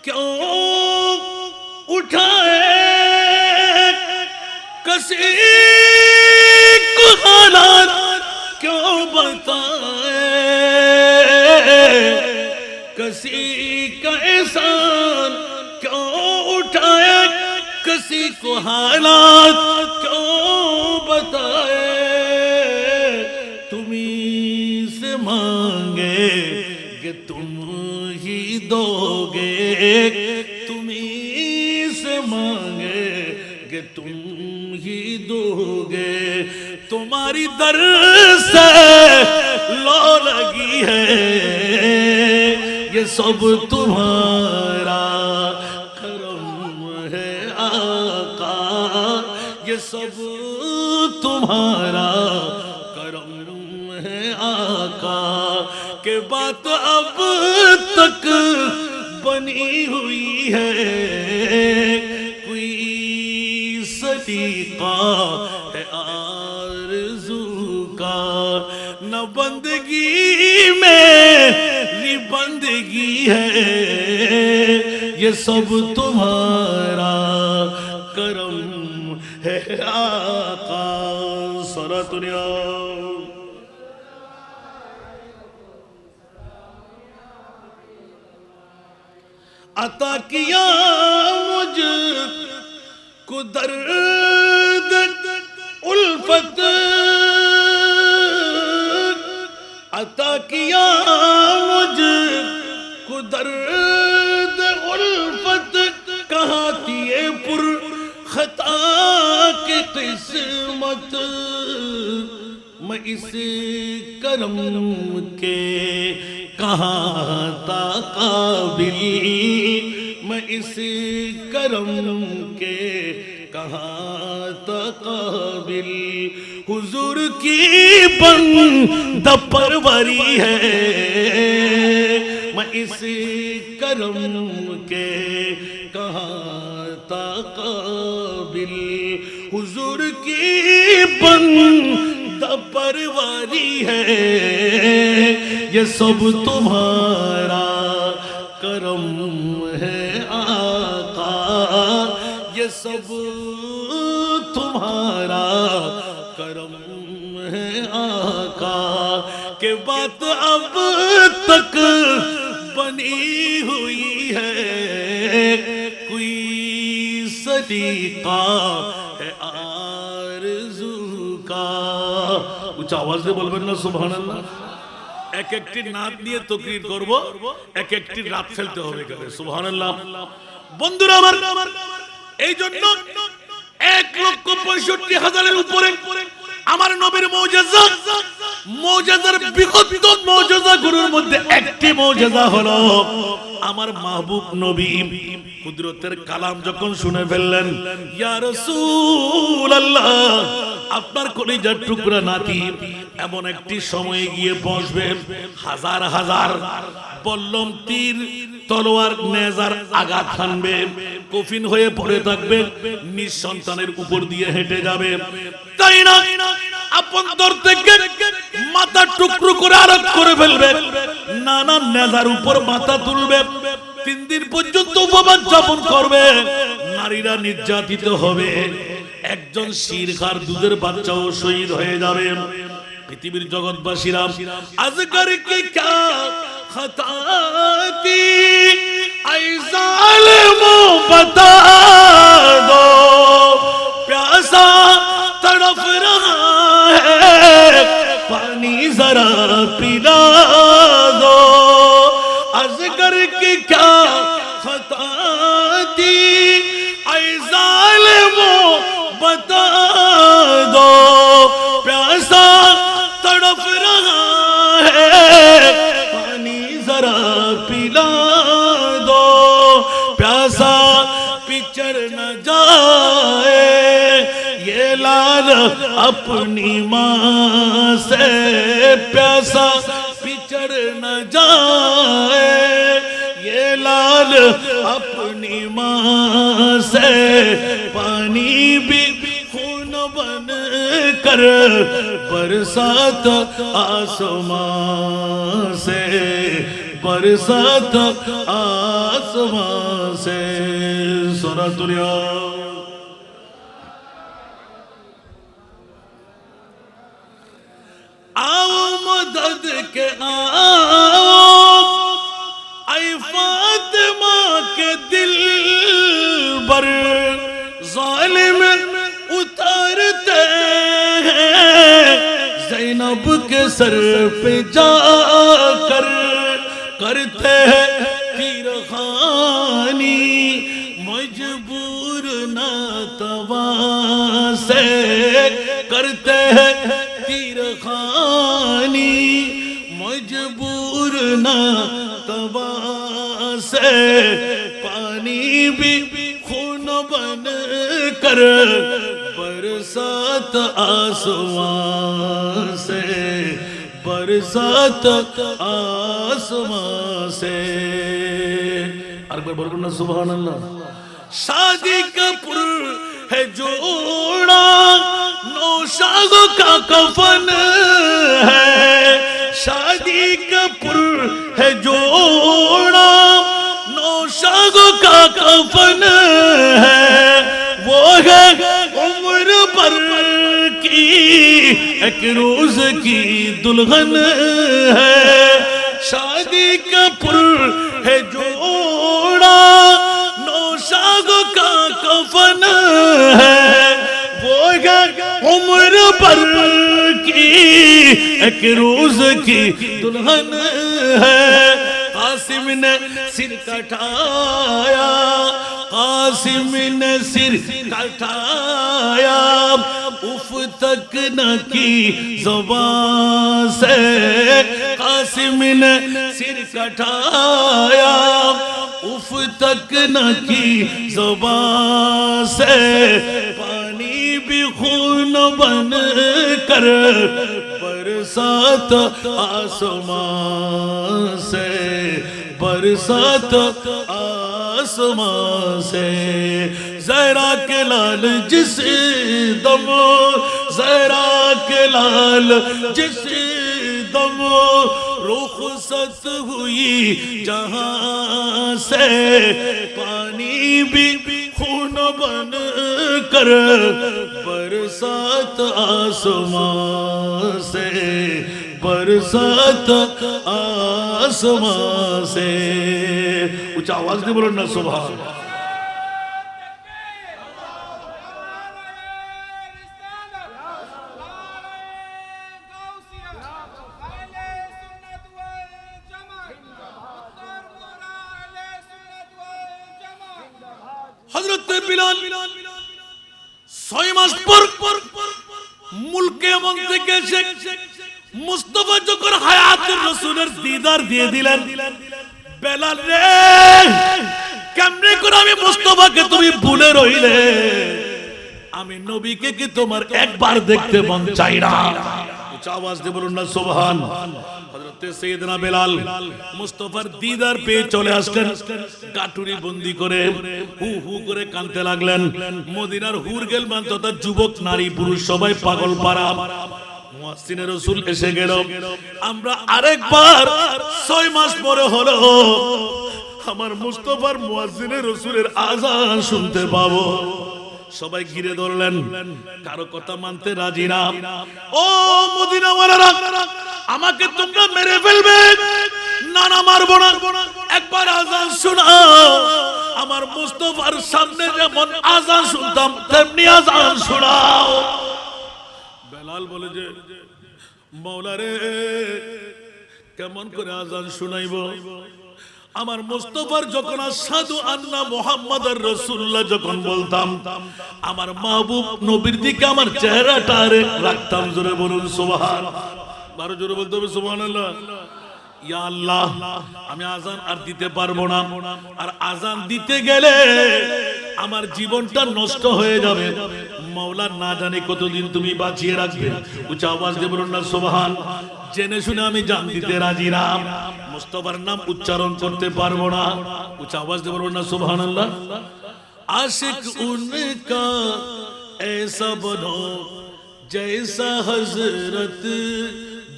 [SPEAKER 1] کیوں اٹھائے، کسی کو حالات کیوں بتائے، کسی کا احسان کیوں اٹھائے، کسی کو حالات کیوں بتائے تمہیں سے مانگے کہ تم ہی دو گے تمہیں سے مانگے کہ تم ہی دو گے تمہاری در سے لو لگی ہے یہ سب تمہارا کرم ہے آقا یہ سب تمہارا کرم ہے آقا کہ بات اب تک بنی ہوئی ہے کوئی صدیقہ ہے آرزو کا نہ بندگی میری بندگی ہے یہ سب تمہارا کرم ہے آقا صلاۃ عطا کیا مجھ کو درد الفت عطا کیا مجھ کو درد الفت کہاں تھی پر خطا کی قسمت میں اس کرم کے کہاں تا قابل میں اس کرم کے کہاں تا قابل حضور کی بندہ پروری ہے میں اس کرم کے کہاں تا قابل حضور کی بندہ پروری ہے یہ سب تمہارا کرم ہے آقا یہ سب تمہارا کرم ہے آقا کہ بات اب تک بنی ہوئی ہے کوئی صدیقہ ہے آرزو کا اونچا آواز سے بولবেন না সুবহান আল্লাহ এক একটি নাত নিয়ে তাকরীর করব এক একটি রাত ফেলতে হবে করে সুবহানাল্লাহ বন্ধুরা আমার এই জন্য 1,65,000 এর উপরে আমার নবীর মুজিজা মুজিজার বিগত মুজিজা গুলোর মধ্যে একটি মুজিজা হলো আমার মাহবুব নবী কুদরতের কালাম যখন শুনে ফেললেন ইয়া রাসূলুল্লাহ আপনার কলিজার টুকরা নাতি এমন একটি সময়ে গিয়ে বসবে হাজার হাজার বল্লম তীর তলোয়ার নেজার আঘাত হানবে কফিন হয়ে পড়ে থাকবে নিঃসন্তানের উপর দিয়ে হেঁটে যাবে তাই না আপন দর থেকে মাথা টুকরো করে আলাদা করে ফেলবে নানা নেজার উপর মাথা তুলবে 3 দিন পর্যন্ত উপবাস যাপন করবে নারীরা নির্যাতিত হবে একজন শিরখার দুধের বাচ্চাও শহীদ হয়ে যাবে পৃথিবীর জগৎবাসীরা আজগর কি क्या खता थी ऐ जालिमो बता दो प्यासा तड़प रहा है पानी जरा पिला दो अजगर की क्या खता थी ऐ जालिमो बता दो प्यासा तड़प रहा है पानी जरा पिला दो प्यासा पिचर न जाए ये लाल अपनी माँ से प्यासा पिचर न जाए ये लाल अपनी माँ से पानी भी खून बन कर बरसात आसमां से बरसात आसमां से सूरतुल आओ मदद के आओ ऐ फातिमा के दिल बर زینب کے سر پہ جا کر کرتے ہیں تیر خانی مجبور ناتوا سے کرتے ہیں تیر خانی مجبور ناتوا سے پانی بھی خون بن کر برسات آسمان سے برسات آسمان سے ایک بار بولنا سبحان اللہ شادی کا پر ہے جوڑا نوشاغ کا کفن ہے شادی کا پر ہے جوڑا نوشاغ کا کفن ہے وہ ہے عمر پر کی ایک روز کی دلہن ہے شادی کا پر ہے جوڑا نوشاغ کا کفن ہے وہ ہے عمر پر کی ایک روز کی دلہن ہے قاسم نے سر کٹایا قاسم نے سر کٹایا اف تک نہ کی زبان سے قاسم نے سر کٹایا اف تک نہ کی زبان سے پانی بھی خون بن کر برسات آسمان سے برسات آسمان سے زہرا کے لال جس دم زہرا کے لال جس دم رخصت ہوئی جہاں سے پانی بھی خون بن کر برسات آسمان سے برسات آسمان سے اونچا آواز نہیں بولو نا سبحان حضرت بلال 6 মাস পর মুলকে মন্ত্রীকে মুস্তাফা যখন হায়াতুর রাসূলের দিদার দিয়ে দিলেন বেলাল রে কেমনে করে আমি মুস্তাফাকে তুমি ভুলে রইলে আমি নবীকে কি তোমার একবার দেখতে মন চাই না উচ্চ আওয়াজ দিয়ে বলুন না সুবহান হযরত সাইয়েদনা বেলাল মুস্তাফার দিদার পেয়ে চলে আসলেন কাটুরি বন্দি করে হু হু করে কাঁদতে লাগলেন মদিনার হুরগেল মান তথা যুবক নারী পুরুষ সবাই পাগল পারা মুয়াজ্জিনে রাসূল এসে গেল আমরা আরেকবার 6 মাস পরে হলো আমার মুস্তাফার মুয়াজ্জিনে রাসূলের আযান শুনতে পাবো সবাই ঘিরে ধরলেন কারো কথা মানতে রাজি না ও মদিনাওয়ালারা আমাকে তোমরা মেরে ফেলবে না না মারবো না একবার আযান শোনাও আমার মুস্তাফার সামনে যেমন আযান শুনতাম তেমনি আযান শোনাও বেলাল বলে যে মাওলা রে কেমন করে আযান শোনাইবো আমার মুস্তাফার যখন আশহাদু আন্না মুহাম্মাদুর রাসূলুল্লাহ যখন বলতাম আমার মাহবুব নবীর দিকে আমার চেহারাটা রাখতাম জোরে বলুন সুবহান বারো জোরে বলতে হবে সুবহানাল্লাহ ইয়া আল্লাহ আমি আযান আর দিতে পারবো না আর আযান দিতে গেলে আমার জীবনটা নষ্ট হয়ে যাবে মাওলা না জানি কতদিন তুমি বাঁচিয়ে রাখবে উচ্চ আওয়াজ দিয়ে বলুন না সুবহান জেনে শুনে আমি জান দিতে রাজি না মুস্তাফার নাম উচ্চারণ করতে পারবো না উচ্চ আওয়াজ দিয়ে বলুন না সুবহানাল্লাহ আশিক উনকা ऐसा बनो जैसा हजरत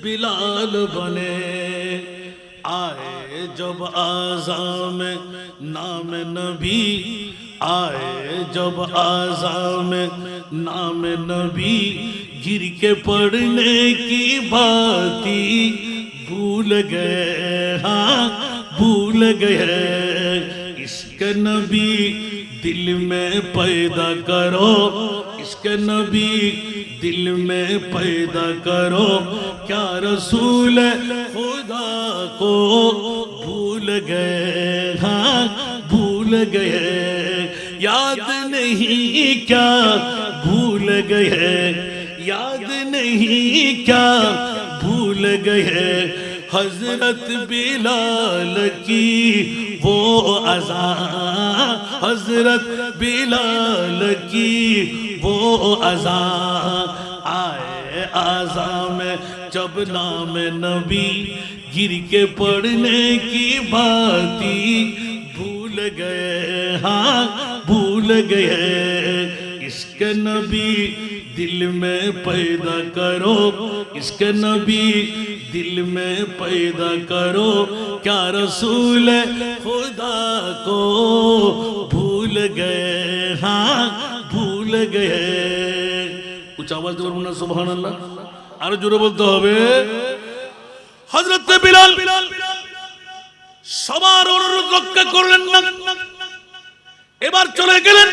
[SPEAKER 1] बिलाल बने आए जब आज़ां में नाम नबी आए जब आज़ां में नाम नबी गिर के पढ़ने की बाती भूल गए हाँ भूल गए इसके नबी दिल में पैदा करो इसके नबी दिल में पैदा करो क्या रसूल खुदा को भूल गए हाँ भूल गए याद नहीं क्या भूल गए याद नहीं क्या भूल गए हजरत बिलाल की वो अज़ान हजरत बिलाल की वो अज़ान आए आज़ान में जब नाम नबी गिर के पढ़ने की बाती भूल गए हाँ भूल गए इसके नबी दिल में पैदा करो इसके नबी दिल में पैदा करो क्या रसूल खुदा को भूल गए हाँ भूल गए कुछ आवाज दे बोलना सुभान अल्लाह और जोरे बोलते হবে হযরত বিলাল সবার অনুরোধ রক্ষা করলেন না এবার চলে গেলেন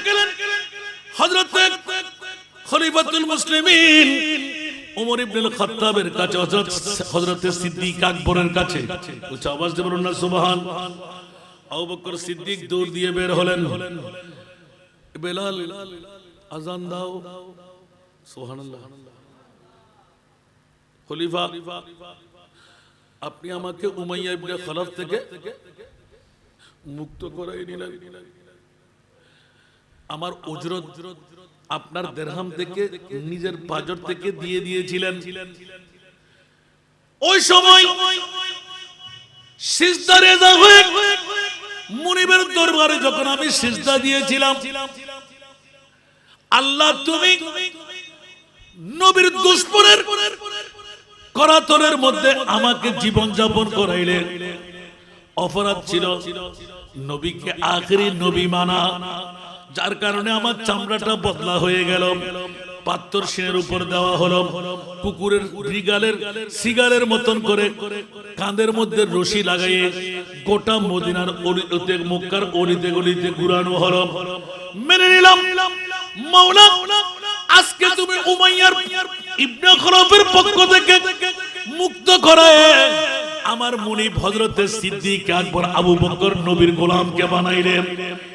[SPEAKER 1] হযরত খলিফাতুল মুসলিমিন উমর ইবনে খাত্তাবের কাছে হযরত সিদ্দিক আকবরের কাছে উচ্চ আওয়াজ দিয়ে বলুন না সুবহান আবু বকর সিদ্দিক দৌড় দিয়ে বের হলেন বেলাল আযান দাও সুবহানাল্লাহ খলিফা আপনি আমাকে উমাইয়া ইবনে খালাফ থেকে মুক্ত করাই নিলেন আমার উজরত আপনার দিরহাম থেকে নিজের বাজর থেকে দিয়ে দিয়েছিলেন ওই সময় সিজদা রেজা হয়ে মুনিবের দরবারে যখন আমি সিজদা দিয়েছিলাম আল্লাহ তুমি নবীর দুশমনের করাতরের মধ্যে আমাকে জীবন যাপন করাইলেন অপরাধ ছিল নবীকে আখেরি নবী মানা যার কারণে আমার চামড়াটা বদলা হয়ে গেল পাথর শিনের উপর দেওয়া হলো কুকুরের সিগারের মতন করে কাঁধের মধ্যে রশি লাগাইয়ে গোটা মদিনার অলিতে মক্কার অলিতে গলিতে ঘুরানো হলো মেনে নিলাম মাওলা আজকে তুমি উমাইয়ার ইবনে খালাফের পক্ষ থেকে মুক্ত করায় আমার মুনিব হযরত সিদ্দিক আকবর আবু বকর নবীর গোলামকে বানাইলেন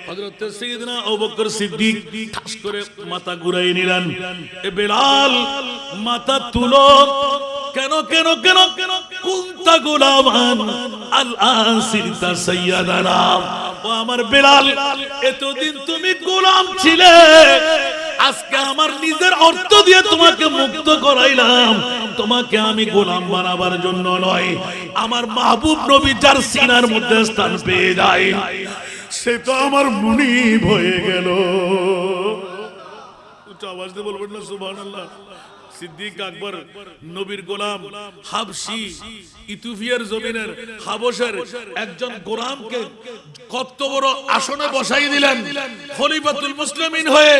[SPEAKER 1] হযরত সাইয়েদনা আবু বকর সিদ্দিক ঠাস করে মাথা ঘুরাই নিলেন এ বেলাল মাথা তুলো কেন কেন কেন কুনতা গোলামান আল আসিরতা সাইয়্যিদানা ও আমার বেলাল এতদিন তুমি গোলাম ছিলে আজকে আমার নিজের অর্থ দিয়ে তোমাকে মুক্ত করাইলাম তোমাকে আমি গোলাম বানাবার জন্য নয় আমার মাহবুব নবী যার সিনার মধ্যে স্থান পেয়ে যায় সে তো আমার মুনিব হয়ে গেল উচ্চ আওয়াজ দিয়ে বলবেন না সুবহানাল্লাহ সিদ্দিক আকবর নবীর গোলাম হাবশি ইথিওপিয়ার জমিনের হাবশের একজন গোলামকে কত বড় আসনে বসাই দিলেন খলিফাতুল মুসলিমিন হয়ে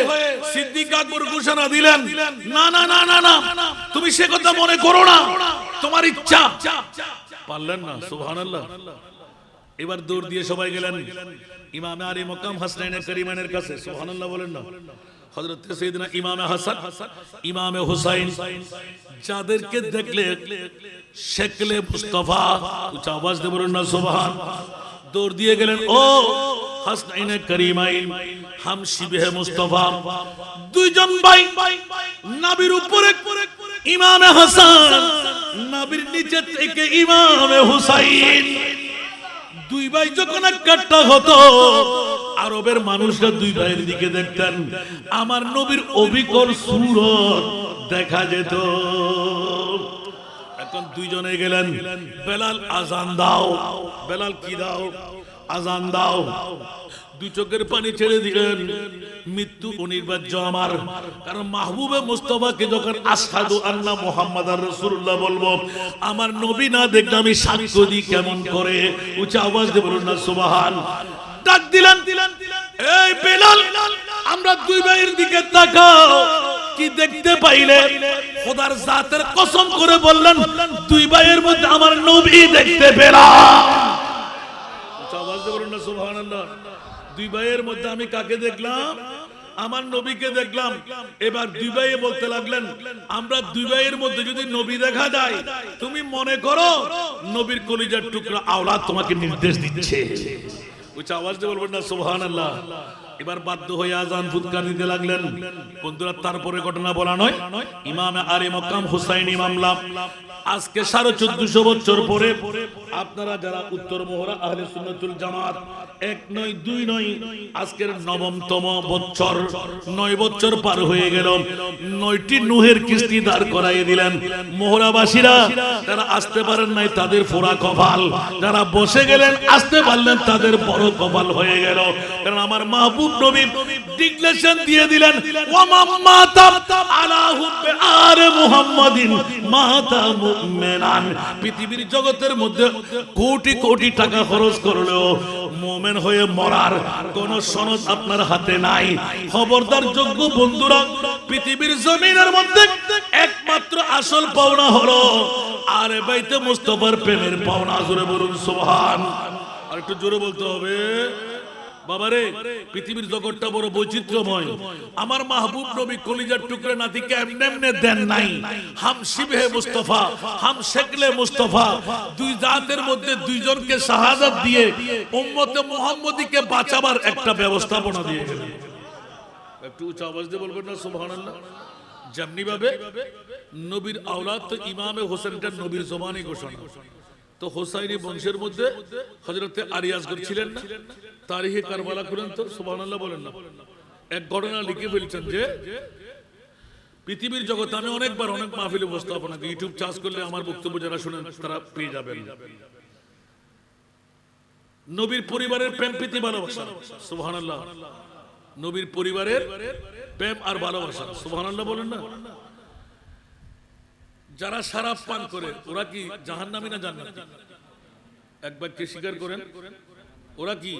[SPEAKER 1] সিদ্দিক আকবর ঘোষণা দিলেন না না না না না তুমি সে কথা মনে করো না তোমার ইচ্ছা পারলেন না সুবহানাল্লাহ এবার দৌড় দিয়ে সবাই গেলেন ইমাম আলী মকাম হাসনাইন করিমানের কাছে সুবহানাল্লাহ বলেন না হযরত সাইয়েদনা ইমাম হাসান ইমাম হুসাইন যাদেরকে দেখলে শক্লে মুস্তাফা উচ্চ আওয়াজ দিয়ে বলুন না সুবহান দৌড় দিয়ে গেলেন ও হাসনাইন করিমাইন হাম শিবে মুস্তাফা দুইজন ভাই নবীর উপরে ইমাম হাসান নবীর নিচে থেকে ইমাম হুসাইন দুই ভাই যখন একটা হতো আরবের মানুষরা দুই ভাইয়ের দিকে দেখতেন আমার নবীর অবিকল সুরত দেখা যেত এখন দুইজনে গেলেন বেলাল আযান দাও বেলাল কি দাও আযান দাও দুই চোখের পানি ছেড়ে দিলেন মৃত্যু অনিবার্য আমার কারণ মাহবুবে মুস্তাফাকে যখন আশহাদু আন্না মুহাম্মাদার রাসূলুল্লাহ বলবো আমার নবী না দেখলে আমি সাক্ষ্য দিই কেমন করে উচ্চ আওয়াজ দিয়ে বলুন না সুবহান ডাক দিলেন এই বেলাল আমরা দুই ভাইয়ের দিকে তাকাও কি দেখতে পাইলে খোদার জাতের কসম করে বললেন দুই ভাইয়ের মধ্যে আমার নবী দেখতে পেলাম উচ্চ আওয়াজ দিয়ে বলুন না সুবহানাল্লাহ দুই ভাইয়ের মধ্যে আমি কাকে দেখলাম আমার নবীকে দেখলাম। এবার দুই ভাইয়ে বলতে লাগলেন, আমরা দুই ভাইয়ের মধ্যে যদি নবী দেখা যায়, তুমি মনে করো নবীর কলিজার টুকরা আওলাদ তোমাকে নির্দেশ দিচ্ছে। উচ্চ আওয়াজ দিয়ে বলবেন না সুবহানাল্লাহ। এবার বাধ্য হয়ে আজান ফুৎকার দিতে লাগলেন। বন্ধুরা, তারপরে ঘটনা বলা নয়, ইমামে আলী মকাম হুসাইন ইমামলা আজকে 1450 বছর পরে আপনারা যারা উত্তর মোহরা আহলে সুন্নাতুল জামাত, এক নয় দুই নয়, আজকের 9তম বছর, 9 বছর পার হয়ে গেল। 9টি নুহের কিস্তি দাঁড় করাইয়ে দিলেন। মোহরাবাসীরা যারা আসতে পারেন নাই তাদের ফোড়া কপাল, যারা বসে গেলেন আসতে পারলেন তাদের বড় কপাল হয়ে গেল। কারণ আমার মাহবুব নবী ডিক্লেরেশন দিয়ে দিলেন, ওয়া মাতা আলা হুব্বে আরে মুহাম্মাদিন মাতা মুমিনান। পৃথিবীর জগতের মধ্যে কোটি কোটি টাকা খরচ করলেও মুমিন হয়ে মরার কোন সনদ আপনার হাতে নাই। খবরদার যোগ্য বন্ধুরা, পৃথিবীর জমিনের মধ্যে একমাত্র আসল পাওনা হলো আরে বাইতে মুস্তাফার প্রেমের পাওনা। জোরে বলুন সুবহান। আর একটু জোরে বলতে হবে বাবারে। পৃথিবীর জগৎটা বড় বৈচিত্র্যময়। আমার মাহবুব নবী কলিজার টুকরা নাতিকে এমনি এমনি দেন নাই। হাম শিবে মুস্তাফা, হাম শেকলে মুস্তাফা, দুই জাতের মধ্যে দুইজনকে শাহাদাত দিয়ে উম্মতে মুহাম্মদীকে বাঁচাবার একটা ব্যবস্থাপনা দিয়ে গেলেন। একটু উচ্চ আওয়াজ দিয়ে বলবেন না সুবহানাল্লাহ। যেমনি ভাবে নবীর আওলাদ তো ইমামে হোসেনটা নবীর জবানি ঘোষণা। তো হোসাইনি বংশের মধ্যে হযরতে আলী আসগর ছিলেন না? তারিখে কারবালা করেন তো সুবহানাল্লাহ বলেন না। এক ঘটনা লিখে ফেলছেন যে পৃথিবীর জগতে আমি অনেকবার অনেক মাহফিলে উপস্থাপনা, ইউটিউব চার্জ করলে আমার বক্তব্য যারা শুনেন তারা পেয়ে যাবেন। নবীর পরিবারের প্রেম প্রীতি ভালোবাসা, সুবহানাল্লাহ। নবীর পরিবারের প্রেম আর ভালোবাসা, সুবহানাল্লাহ বলেন না। যারা শরাব পান করে ওরা কি জাহান্নামী না জান্নাতি? একবার কে স্বীকার করেন, ওরা কি?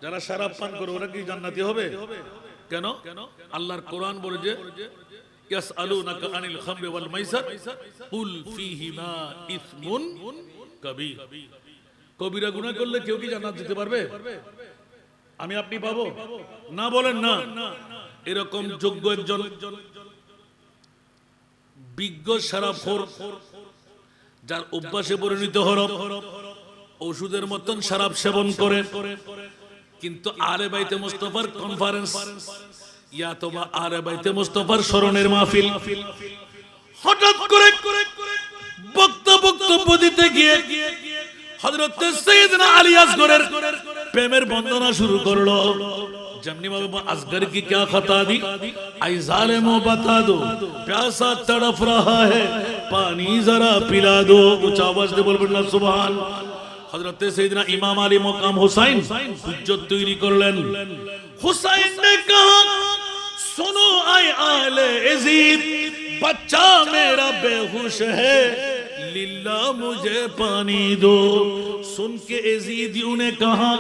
[SPEAKER 1] যারা শরাব পান করে ওরা কি জান্নাতি হবে? কেন? আল্লাহর কোরআন বলে যে ইয়াসআলুনাকা আনিল খামরি ওয়াল মাইসার কুল ফীহিমা ইসমুন কাবীর। কবিরা গুনাহ করলে কেউ কি জান্নাত যেতে পারবে? আমি আপনি পাবো না? বলেন না। এরকম যোগ্য একজন বিজ্ঞ শরাবখোর, যার অভ্যাসে পরিণত হলো ওষুধের মতন শরাব সেবন করে, কিন্তু আলে বাইতে মুস্তাফার কনফারেন্স ইয়া তোবা আলে বাইতে মুস্তাফার স্মরণের মাহফিল, হঠাৎ করে বক্তব্য দিতে গিয়ে হযরত সাইয়েদনা আলী আসগরের প্রেমের বন্দনা শুরু করলো। जमनी बाबा असगर की क्या खता दी, आई जालिमो बता दो, प्यासा तड़फ रहा है पानी जरा पिला दो। कुछ आवाज दे बोल बड़ना सुभान। हजरत सैयदना इमाम अली मकाम हुसैन हुज्जत तैयारी करलेन। हुसैन ने कहा, सुनो आए आले यजीद, बच्चा मेरा बेहोश है, लिल्ला मुझे पानी दो। सुन के यजीदियों ने कहा,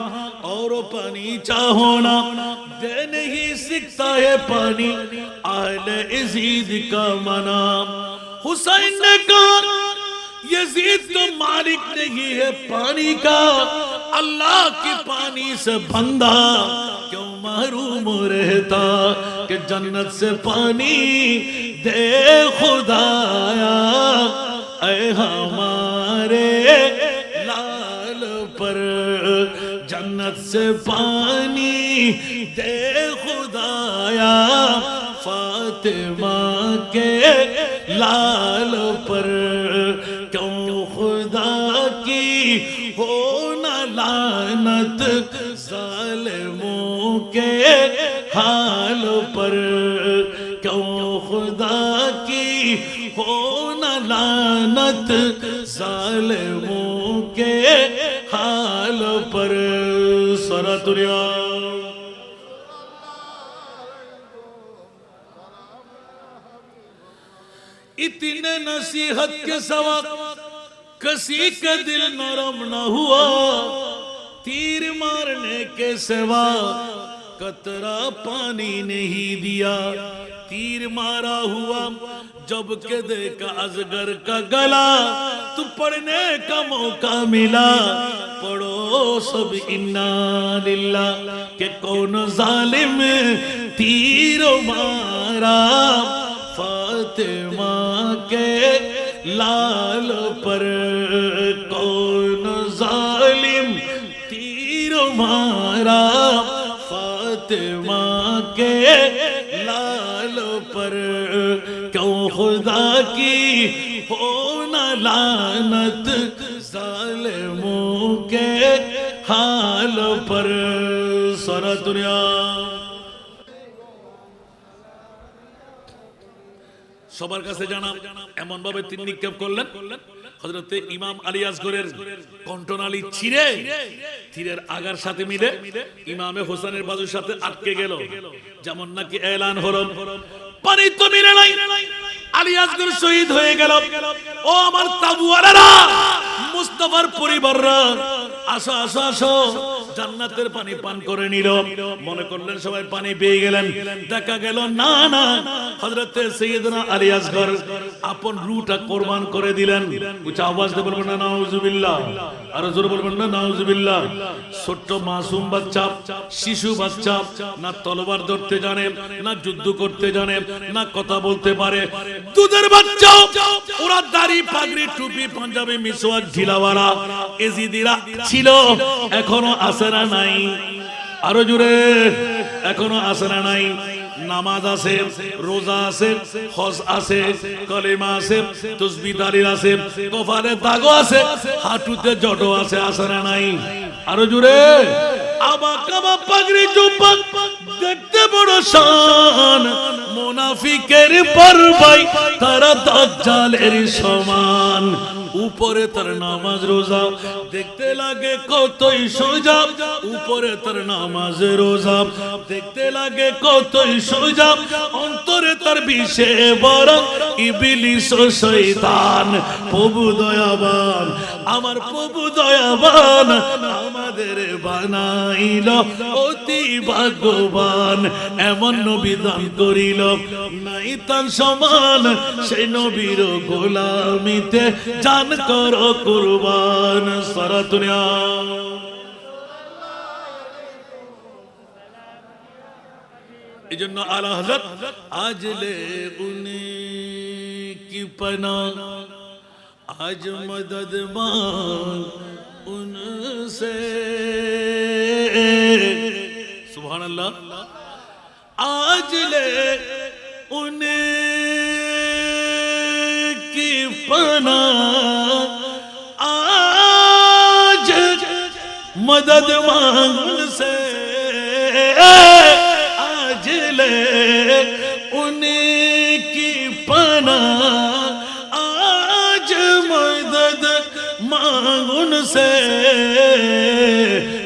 [SPEAKER 1] और पानी चाहो ना, दे नहीं सकता है पानी आले यजीद का मना। हुसैन ने कहा, यजीद तो मालिक नहीं है पानी का, अल्लाह के पानी से बंदा क्यों महरूम रहता, कि जन्नत से पानी दे खुदाया, ऐ हमारे लाल पर जन्नत से पानी दे खुदाया, फातिमा के लाल पर क्यों खुदा की हो न लानत, जालिमों के हाल पर क्यों खुदा की हो न लानत, जालिमों के हाल पर। सरतुरिया इतने नसीहत के सवा किसी का दिल नरम न हुआ, तीर मारने के सिवा कतरा पानी नहीं दिया। तीर मारा हुआ जब के देखा अजगर का गला, तो पढ़ने का मौका मिला, पढ़ो सब इन्ना लिल्लाह, के कौन जालिम تیر مارا فاطمہ کے لال پر کون ظالم تیر مارا فاطمہ کے لال پر کیوں خدا کی ہونا لعنت ظالموں کے حال پر سارا دنیا সবার কাছে জানা এমন ভাবে তিনি নিক্ষেপ করলেন হযরতে ইমাম আলী আসগরের কণ্ঠনালী ছিঁড়ে তীরের আগার সাথে মিলে ইমামে হোসেনের বাজুর সাথে আটকে গেল যেমন নাকি এলান হলো পানি তো মিলে নাই আলী আসগর শহীদ হয়ে গেল ও আমার তাবুয়ালারা মুস্তাফার পরিবাররা আসো আসো আসো জান্নাতের পানি পান করে নিল মনে করলেন সবাই পানি পেয়ে গেলেন দেখা গেল না না হযরতে সাইয়েদনা আলী আসগর আপন রূহটা কুরবান করে দিলেন উচ্চ আওয়াজ দিয়ে বলবেন না নাউজুবিল্লাহ আর জোরে বলবেন না নাউজুবিল্লাহ ছোট মাসুম বাচ্চা শিশু বাচ্চা না তলোয়ার ধরতে জানে না যুদ্ধ করতে জানে না কথা বলতে পারে দুধের বাচ্চা ওরা দাড়ি পাগড়ি টুপি পাঞ্জাবি মিসওয়াক ঢিলাওয়ালা এজিদিরা ছিল এখনো আছে না নাই আরো জোরে এখনো আছে না নাই নামাজ আছে রোজা আছে হজ আছে কলেমা আছে তাসবিহ তাহলিল আছে কপালে দাগ আছে হাঁটুতে জটো আছে না নাই আরো জোরে আবা কাবা পাগড়ি জুব্বা দেখতে বড় শান মুনাফিকের পরবাই তারা দাজ্জালের সমান উপরে তার নামাজ রোজা দেখতে লাগে কতই সোজা উপরে তার নামাজ রোজা দেখতে লাগে কতই সোজা অন্তরে তার বিষে বড় ইবলিস ও শয়তান প্রভু দয়াবান আমার প্রভু দয়াবান আমাদের বানাইল অতি ভাগ্যবান এমন নবী দান করিল নাই তার সমান সেই নবীর গোলামিতে জান করো কুরবান সারা দুনিয়া এজন্য আলা হযরত আজ লে উনি কি পনা আজ মদদ মাंग उनसे सुभान अल्लाह आज ले उनकी पना आज मदद मांग उनसे आज ले उनकी पना आज मदद मांग उनसे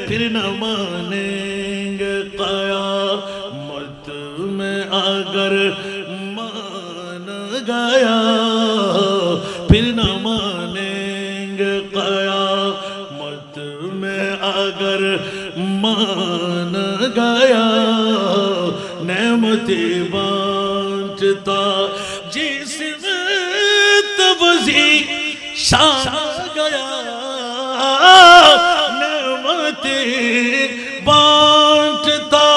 [SPEAKER 1] फिर न मानेंगे क़यामत में अगर मान गया फिर न मानेंगे क़यामत में अगर मान गया नेमती बांटता जिसमें तबज़ी शान गया नेमती बांटता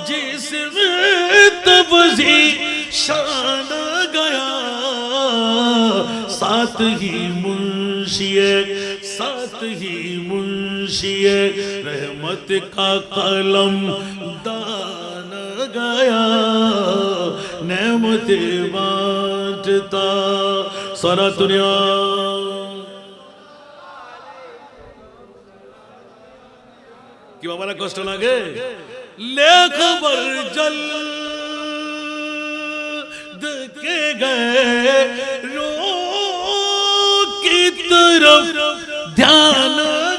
[SPEAKER 1] जिसमें तबज़ी शान गया साथ ही मुंशिए रहमत का कलम दान गया नेमती बांटता सारा दुनिया কি বাবারা কষ্ট লাগে ले खबर जल्द के गए रो की तरफ ध्यान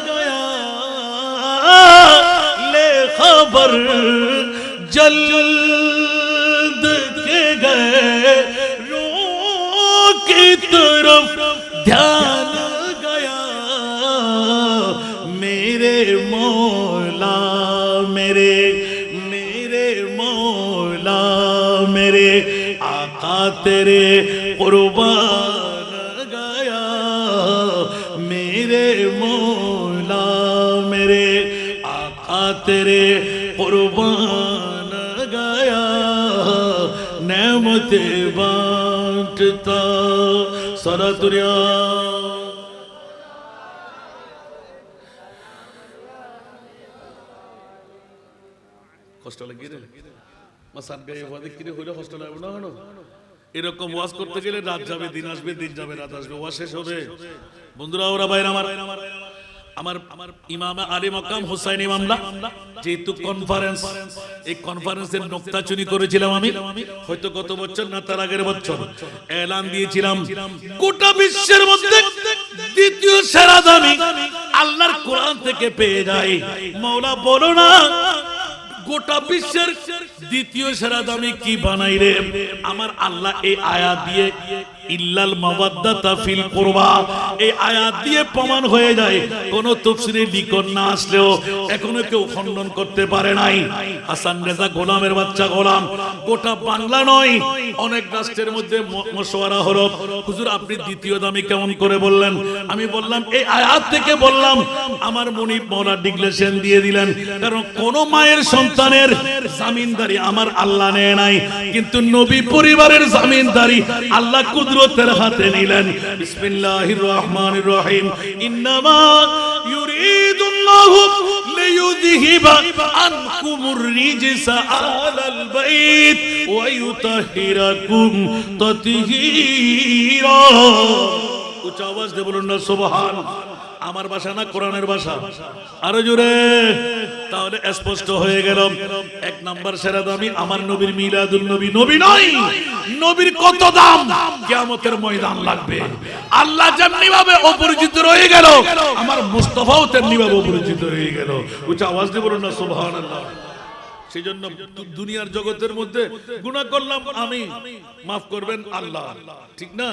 [SPEAKER 1] गया ले खबर जल्द के गए रो की तरफ ध्यान गया मेरे मौला मेरे मौला मेरे आका तेरे कुर्बान गया मेरे मौला मेरे आका तेरे कुर्बान गया नेमतें बांटता सारा दुनिया हॉस्टल गिरे मसान गए वादे किरे होले हॉस्टल आए ना हनो এরকম ওয়াজ করতে গেলে রাত যাবে দিন আসবে দিন যাবে রাত আসবে ওয়াজ শেষ হবে বন্ধুরা ওরা ভাইরা আমার ইমাম আলী মাকাম হুসাইন ইমামরা যেহেতু কনফারেন্স এই কনফারেন্সের নোকতাচুনি করেছিলাম আমি হয়তো গত বছর না তার আগের বছর এলান দিয়েছিলাম গোটা বিশ্বের মধ্যে দ্বিতীয় সেরা দামি আল্লাহর কোরআন থেকে পেয়ে যায় মাওলা বলো না গোটা বিশ্বের দ্বিতীয় সেরা দামি কি বানাই রে আমার আল্লাহ এই আয়াত দিয়ে ইল্লাল মাওয়াদ্দাতা ফিল কুরবা এই আয়াত দিয়ে প্রমাণ হয়ে যায় কোন তাফসীরে লিখন না আসলেও এখনো কেউ খণ্ডন করতে পারে নাই হাসান রেজা গোলামের বাচ্চা গোলাম গোটা বাংলা নয় অনেক রাষ্ট্রের মধ্যে মশওয়ারা হলো হুজুর আপনি দ্বিতীয় দামি কেমন করে বললেন আমি বললাম এই আয়াত থেকে বললাম আমার মুনিব মাওলা ডিক্লেরেশন দিয়ে দিলেন কারণ কোন মায়ের সন্তানের জামিনদারি আমার আল্লাহ নেয় নাই কিন্তু নবী পরিবারের জামিনদারি আল্লাহ কুদরতের হাতে নিলেন বিসমিল্লাহির রহমানির রহিম ইন্নামা ইউরিদুল্লাহু লিইউযহিবা আনকুমুর রিজসা আলাল বাইত ওয়া ইউতাহিরাকুম তাতহীরা উচ্চ আওয়াজ দিয়ে বলুন না সুবহান আমার ভাষা না কোরআনের ভাষা আরো জোরে তাহলে স্পষ্ট হয়ে গেল এক নাম্বার সেরা দামি আমার নবীর মিলাদুন নবী নবী নয় নবীর কত দাম কিয়ামতের ময়দান লাগবে আল্লাহ যেমনি ভাবে অপরিচিত রয়ে গেল আমার মুস্তাফাও তেমনি ভাবে অপরিচিত রয়ে গেল উচ্চ আওয়াজ দিয়ে বলুন না সুবহানাল্লাহ সেজন্য দুনিয়ার জগতের মধ্যে গুনাহ করলাম আমি maaf করবেন আল্লাহ ঠিক না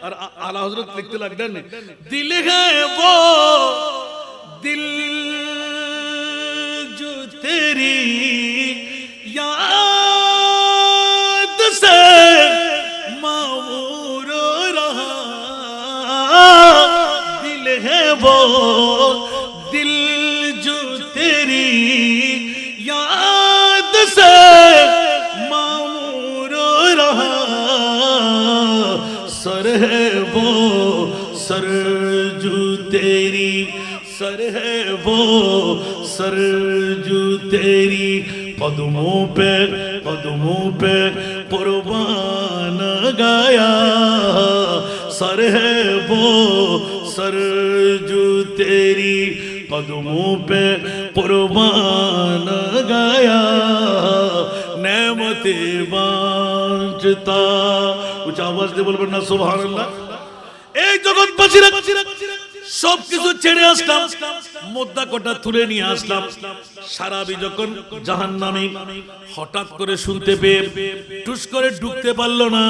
[SPEAKER 1] আর আলা হযরত লিখতে লাগলেন দিল হ্যায় वो दिल जो तेरी याद से माऊर रहा दिल है वो दिल जो तेरी याद से माऊर रहा सर है वो सर जो तेरी सर है वो सर जो तेरी कदमों पे कुर्बान गया सर है वो सर जो तेरी कदमों पे कुर्बान गया नेमते बांटता उच्च आवाज দিয়ে বলবেন না সুবহানাল্লাহ এই জগৎবাসীরা সবকিছু ছেড়ে আসলাম মুদ্রা কোটা তুলে নিয়ে আসলাম সারাবি যখন জাহান্নামী হঠাৎ করে শুনতে পেয়ে টুস করে ঢুকতে পারলো না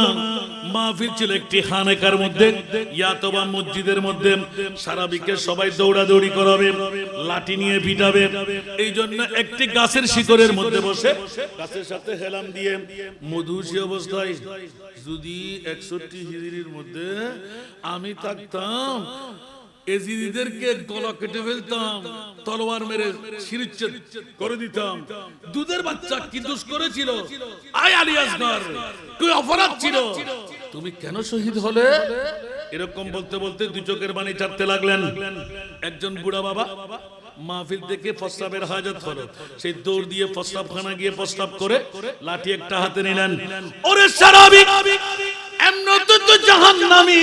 [SPEAKER 1] মাহফিল ছিল একটি খানেকার মধ্যে ইয়াতবা মসজিদের মধ্যে সারাবিকে সবাই দৌড়াদৌড়ি করাবে লাঠি নিয়ে পিটাবে এই জন্য একটি গাছের শিকড়ের মধ্যে বসে গাছের সাথে হেলাম দিয়ে মধুসী অবস্থায় যদি 61 হিজরির মধ্যে আমি থাকতাম এজিদিদেরকে গলা কেটে ফেলতাম তলোয়ার মেরে শিরচ্ছেদ করে দিতাম দুধের বাচ্চা কি দোষ করেছিল আয় আলী আসগর কি অপরাধ ছিল তুমি কেন শহীদ হলে এরকম বলতে বলতে দুই চোখের পানি চাটতে লাগলেন একজন বুড়া বাবা মাহফিল থেকে প্রস্তাবের হাজত হলো সেই দৌড় দিয়ে প্রস্তাবখানা গিয়ে প্রস্তাব করে লাঠি একটা হাতে নিলেন ওরে সারাবি এমনত তো জাহান্নামী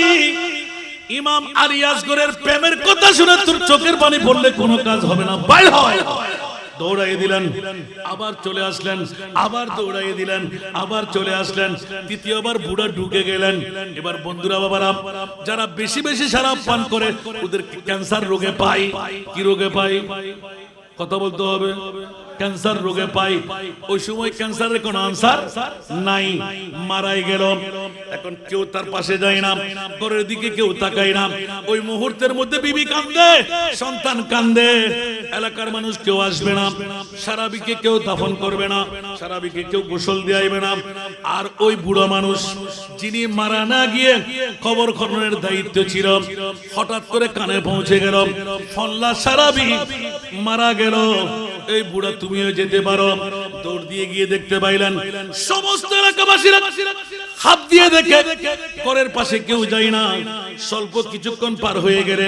[SPEAKER 1] ইমাম আলী আসগরের প্রেমের কথা শুনে তোর চোখের পানি পড়লে কোনো কাজ হবে না বাইর হয় দৌড়াইয়ে দিলেন আবার চলে আসলেন আবার দৌড়াইয়ে দিলেন আবার চলে আসলেন তৃতীয়বার বুড়া ঢুকে গেলেন এবার বন্ধুরা বাবারা যারা বেশি বেশি শরাব পান করে ওদের ক্যান্সার রোগে পায় কি রোগে পায় কথা বলতে হবে ক্যান্সার রোগে পাই ওই সময় ক্যান্সারের কোনো আনসার নাই মারাই গেল এখন কেউ তার পাশে যায় না ঘরের দিকে কেউ তাকায় না ওই মুহূর্তের মধ্যে বিবি কান্দে সন্তান কান্দে এলাকার মানুষ কেউ আসবে না সারাবিকে কেউ দাফন করবে না সারাবিকে কেউ গোসল দেয়াইবে না আর ওই বুড়া মানুষ যিনি মারা না গিয়ে কবর খননের দায়িত্ব ছিল হঠাৎ করে কানে পৌঁছে গেল ফল্লা সারাবি মারা গেল এই বুড়া তুমিও যেতে পারো দৌড় দিয়ে গিয়ে দেখতে পাইলেন সমস্ত এলাকাবাসীরা হাত দিয়ে দেখে করের পাশে কেউ যায় না। স্বল্প কিছুক্ষণ পার হয়ে গেলে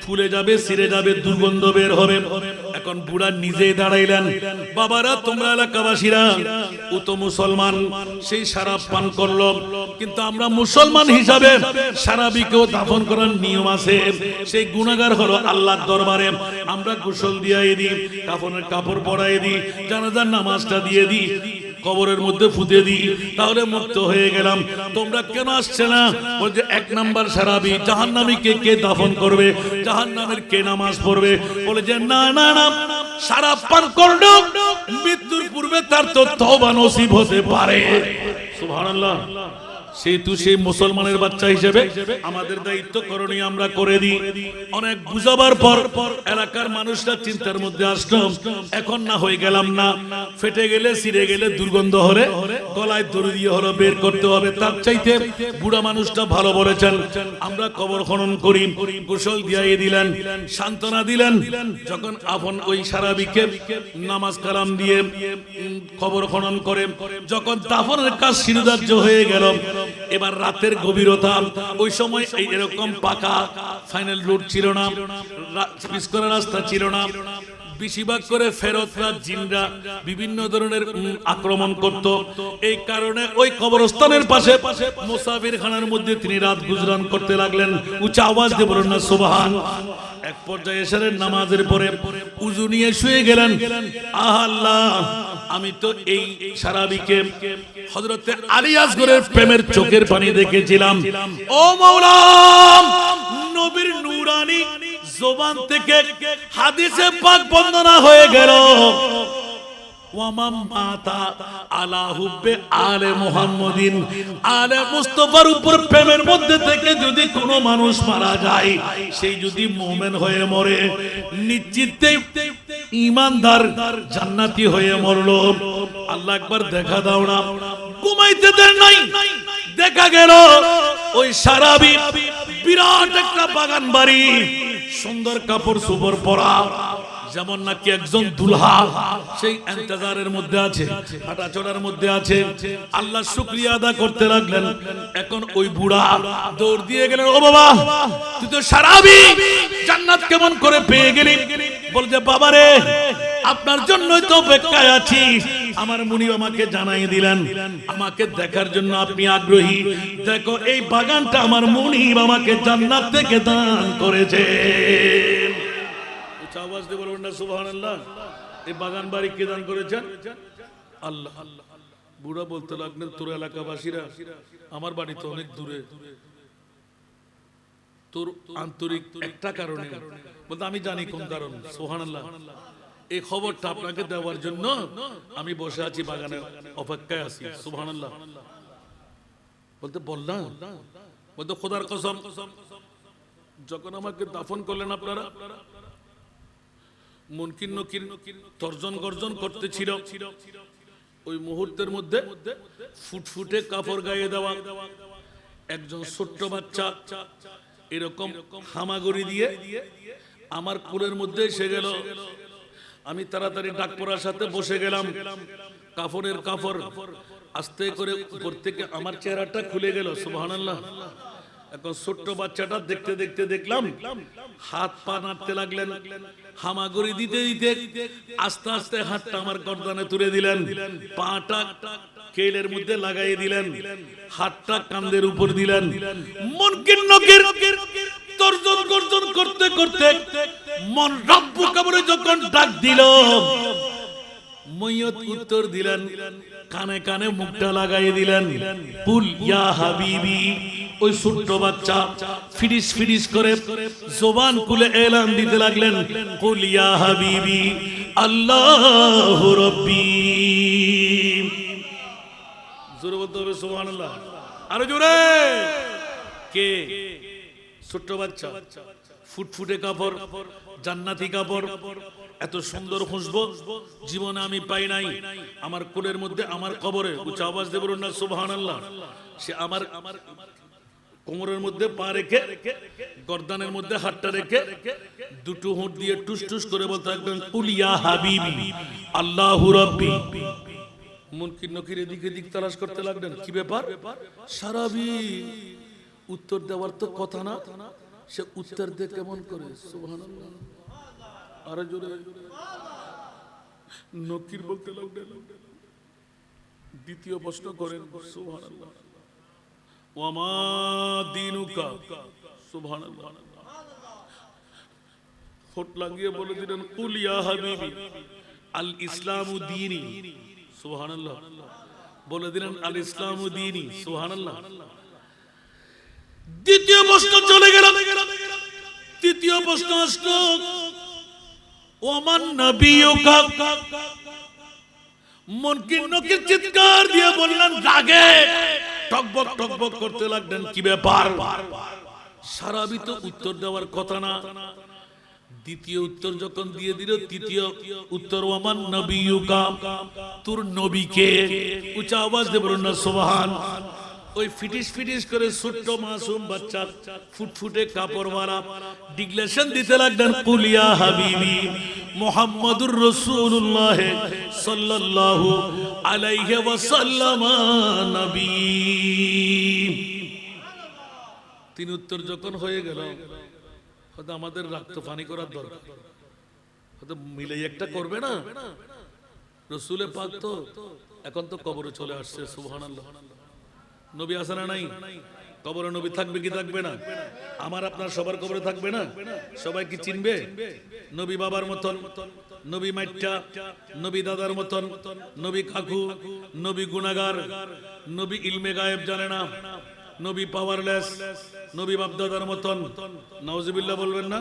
[SPEAKER 1] ফুলে যাবে, ছিঁড়ে যাবে, দুর্গন্ধ বের হবে। এখন বুড়া নিজেই দাঁড়াইলেন, বাবারা তোমরা এলাকাবাসীরা, ও তো মুসলমান, সেই শরাব পান করলো, কিন্তু আমরা মুসলমান হিসাবে শরাবীকেও দাফন করার নিয়ম আছে। সেই গুনাহগার হলো আল্লাহর দরবারে আমরা গোসল দিয়ে দিই, কাফনের কাপড় পরাই দিই, জানাজার নামাজটা দিয়ে দিই, কবরের মধ্যে ফুতে দিই, তাহলে মুক্ত হয়ে গেলাম। তোমরা কেন আসছে না? বলছে এক নাম্বার শরাবী, জাহান্নামীকে কে দাফন করবে, জাহান্নামের কে নামাজ পড়বে? বলে যে না না না, শরাব পান করলো মৃত্যুর পূর্বে তার তো তওবা নসিব হতে পারে। সুবহানাল্লাহ। সেই মুসলমানের বাচ্চা হিসেবে আমাদের দায়িত্ব করণীয় আমরা করে দিই। অনেক বুঝাবার পর এলাকার মানুষরা চিন্তার মধ্যে আসলো, এখন না হয়ে গেলাম না, ফেটে গেলে, ছিঁড়ে গেলে, দুর্গন্ধ হলে গলায় দড়ি দিয়ে হলো বের করতে হবে। তার চাইতে বুড়া মানুষটা ভালো বলেছেন, আমরা কবর খনন করি, গোসল দিয়ে দিলেন, সান্ত্বনা দিলেন। যখন আপন ওই শরাবীকে নামাজ কালাম দিয়ে কবর খনন করে যখন দাফনের কাজ শিরোধার্য হয়ে গেল, এবার রাতের গভীরতা, ওই সময় এরকম পাকা ফাইনাল রোড ছিল না, পিচ করা রাস্তা ছিল না, বেশিরভাগ করে ফেরতরা জিনরা বিভিন্ন ধরনের আক্রমণ করত। এই কারণে ওই কবরস্থানের পাশে মুসাফিরখানার মধ্যে তিনি রাত গুজরান করতে লাগলেন। উচ্চ আওয়াজ দিয়ে বলুন না সুবহান। এক পর্যায়ে এসে নামাজের পরে উযু নিয়ে শুয়ে গেলেন। আল্লাহ, আমি তো এই শরাবীকে হযরতে আলী আসগরের প্রেমের চোখের পানি দেখেছিলাম। ও মাওলা, নবীর নূরানি জবান থেকে হাদিসে পাক বর্ণনা হয়ে গেল, ওয়ামাম মাতা আলা হুব্বে আলে মুহাম্মাদিন, আলে মুস্তাফার উপর প্রেমের মধ্যে থেকে যদি কোনো মানুষ মারা যায়, সেই যদি মুমিন হয়ে মরে, নিশ্চিতই ঈমানদার জান্নাতি হয়ে মরলো। আল্লাহ একবার দেখা দাও না, ঘুমাইতে দেন নাই। দেখা গেল ওই শরাবী বিরাট একটা বাগান বাড়ি, সুন্দর কাপড় সুপর পরা, যেমন নাকি একজন দুলহা সেই ইন্তজারের মধ্যে আছে, হাঁটাচলার মধ্যে আছে। আল্লাহ শুকরিয়া আদা করতে লাগলেন। এখন ওই বুড়া দৌড় দিয়ে গেলেন, ও বাবা, তুই তো শরাবী, জান্নাত কেমন করে পেয়ে গেলি? বলছে বাবারে, আপনার জন্যই তো অপেক্ষায় আছি। আমার মুনি আমাকে জানাই দিলেন, আমাকে দেখার জন্য আপনি আগ্রহী। দেখো এই বাগানটা আমার মুনি আমাকে জান্নাত থেকে দান করেছে। আওয়াজ দিয়ে বলবেন না সুবহানাল্লাহ। এই বাগান বাড়ি কে দান করেছেন? আল্লাহ। বুড়া বলতে লাগলেন, তোর এলাকাবাসীরা, আমার বাড়ি তো অনেক দূরে, তোর আন্তরিক একটা কারণে, বলতে আমি জানি কোন কারণ। সুবহানাল্লাহ। এই খবরটা আপনাকে দেওয়ার জন্য আমি বসে আছি, বাগানে অপেক্ষায় আছি। সুবহানাল্লাহ। বলতে বললাম, বলতে খোদার কসম, যখন আমাকে দাফন করলেন আপনারা, মুনকির নকির তর্জন গর্জন করতেছিল, ওই মুহূর্তের মধ্যে ফুটফুটে কাপড় গায়ে দেওয়া একজন ছোট্ট বাচ্চা এরকম হামাগুড়ি দিয়ে আমার কোলের মধ্যে এসে গেল। আমি তাড়াতাড়ি ডাক পড়ার সাথে বসে গেলাম। কাপড়ের কাপড় আস্তে করে উপর থেকে আমার চেহারাটা খুলে গেল। সুবহানাল্লাহ। এখন ছোট্ট বাচ্চাটা দেখতে দেখতে দেখলাম হাত পা নাড়তে লাগলেন, হামাগুড়ি দিতে দিতে আস্তে আস্তে হাতটা আমার গর্দানে তুলে দিলেন, পাটা কেলের মধ্যে লাগাই দিলেন, হাতটা কাঁধের উপর দিলেন। মুনকির নকির তর্জন গর্জন করতে করতে মন রব্বুকা বলে যখন ডাক দিল, মইয়ত উত্তর দিলেন, কানে কানে মুখটা লাগাই দিলেন। কুল ইয়া হাবিবি। ওই ছোট্ট বাচ্চা ফিরিস ফিরিস করে জবান খুলে এলান দিতে লাগলেন, কুল ইয়া হাবিবি আল্লাহু রাব্বি। জোরে বলতে হবে সুবহানাল্লাহ, আরো জোরে। কে? ছোট্ট বাচ্চা, ফুটফুটে কাপড়, জান্নাতি কাপড়, এত সুন্দর খুশবু জীবনে আমি পাই নাই। আমার কোলের মধ্যে আমার কবরে, উচ্চ আওয়াজ দিয়ে বলুন না সুবহানাল্লাহ। সে আমার কোমরের মধ্যে পা রেখে, গর্দানের মধ্যে হাতটা রেখে দুটো হোঁট দিয়ে টুস টুস করে বলতে থাকবেন কুল ইয়া হাবিবি আল্লাহু রাব্বি। মুনকির নকির এদিক এদিক তালাশ করতে লাগলেন, কি ব্যাপার? সারাবি উত্তর দেওয়ার তো কথা না, সে উত্তর দিয়ে কেমন করে? সুবহানাল্লাহ। আরে জোরে নকির বলতে লাগলেন, দ্বিতীয় প্রশ্ন করেন সুবহানাল্লাহ, ওয়ামা দীনুকা। সুবহানাল্লাহ। হোট লাগিয়ে বলে দিলেন কুল ইয়া হাবিবি আল ইসলামু দীনি। সুবহানাল্লাহ। বলে দিলেন আল ইসলামু দীনি। সুবহানাল্লাহ। দ্বিতীয় প্রশ্ন চলে গেল। তৃতীয় প্রশ্ন আসলো ওমান নবিয়ুকা। মুনকির নকির চিৎকার দিয়ে বললেন, রাগে টকবক টকবক করতে লাগলেন, কি ব্যাপার? সারাবি তো উত্তর দেওয়ার কথা না। দ্বিতীয় উত্তর যখন দিয়ে দিল, তৃতীয় উত্তর ওয়ামান নবিয়ুকা, তোর নবীকে। উচ্চ আওয়াজ দিয়ে বলুন না সুবহান। ওই ফিটিস ফিটিস করে ছোট্ট মাসুম বাচ্চা ফুটফুটে কাপড়ওয়ালা ডিক্লেরেশন দিতে লাগলেন, কুল ইয়া হাবিবি মুহাম্মাদুর রাসূলুল্লাহ সাল্লাল্লাহু আলাইহি ওয়াসাল্লাম নবী। তিন উত্তর যখন হয়ে গেল, হয়তো আমাদের রক্ত পানি করার দরকার, হয়তো মিলে একটা করবে না। রসুলে পাক তো এখন তো কবরে চলে আসছে। সুবহানাল্লাহ। নবী আছে না নাই? কবরে নবী থাকবে কি থাকবে না? আমার আপনার সবার কবরে থাকবে না? সবাই কি চিনবে? নবী বাবার মতন, নবী মাইট্টা, নবী দাদার মতন, নবী কাকু, নবী গুনাহগার, নবী ইলমে গায়েব জানে না, নবী পাওয়ারলেস, নবী বাপদাদার মতন। নাউজুবিল্লাহ বলবেন না?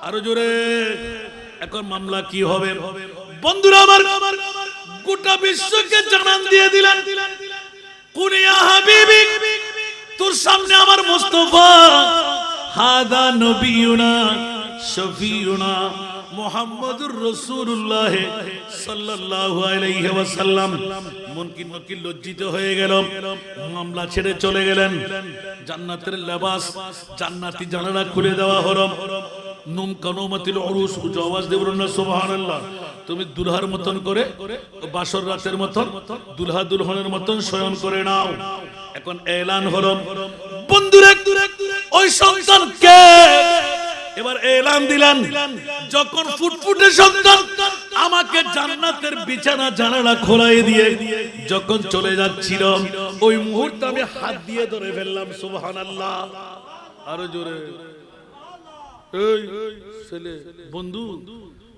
[SPEAKER 1] আরো জোরে। এখন মামলা কি হবে? বন্ধুরা আমার, গোটা বিশ্বকে জানান দিয়ে দিলেন, কুল ইয়া হাবিবি, তোর সামনে আমার মুস্তাফা, হাদা নবিয়ুনা শফিউনা মুহাম্মাদুর রাসূলুল্লাহ সাল্লাল্লাহু আলাইহি ওয়াসাল্লাম। মুনকির নকির লজ্জিত হয়ে গেল, মামলা ছেড়ে চলে গেলেন। জান্নাতের লেবাস, জান্নাতি জানালা খুলে দেওয়া হলো। নুম কানুমাতিল উরুস। উচ্চ আওয়াজ দিয়ে বলুন না সুবহানাল্লাহ। তুমি দুলহার মতন করে, বাসর রাতের মতন দুলহা দুলহনের মতন শয়ন করে নাও। এখন এলান হলো, বন্ধুরা ওই সন্তানকে এবার এলান দিলেন, যখন ফুটফুটে সন্তান আমাকে জান্নাতের বিছানা জানালা খোলাই দিয়ে যখন চলে যাচ্ছিল, ওই মুহূর্তে আমি হাত দিয়ে ধরে ফেললাম। সুবহানাল্লাহ। আরো জোরে। এই ছেলে, বন্ধু,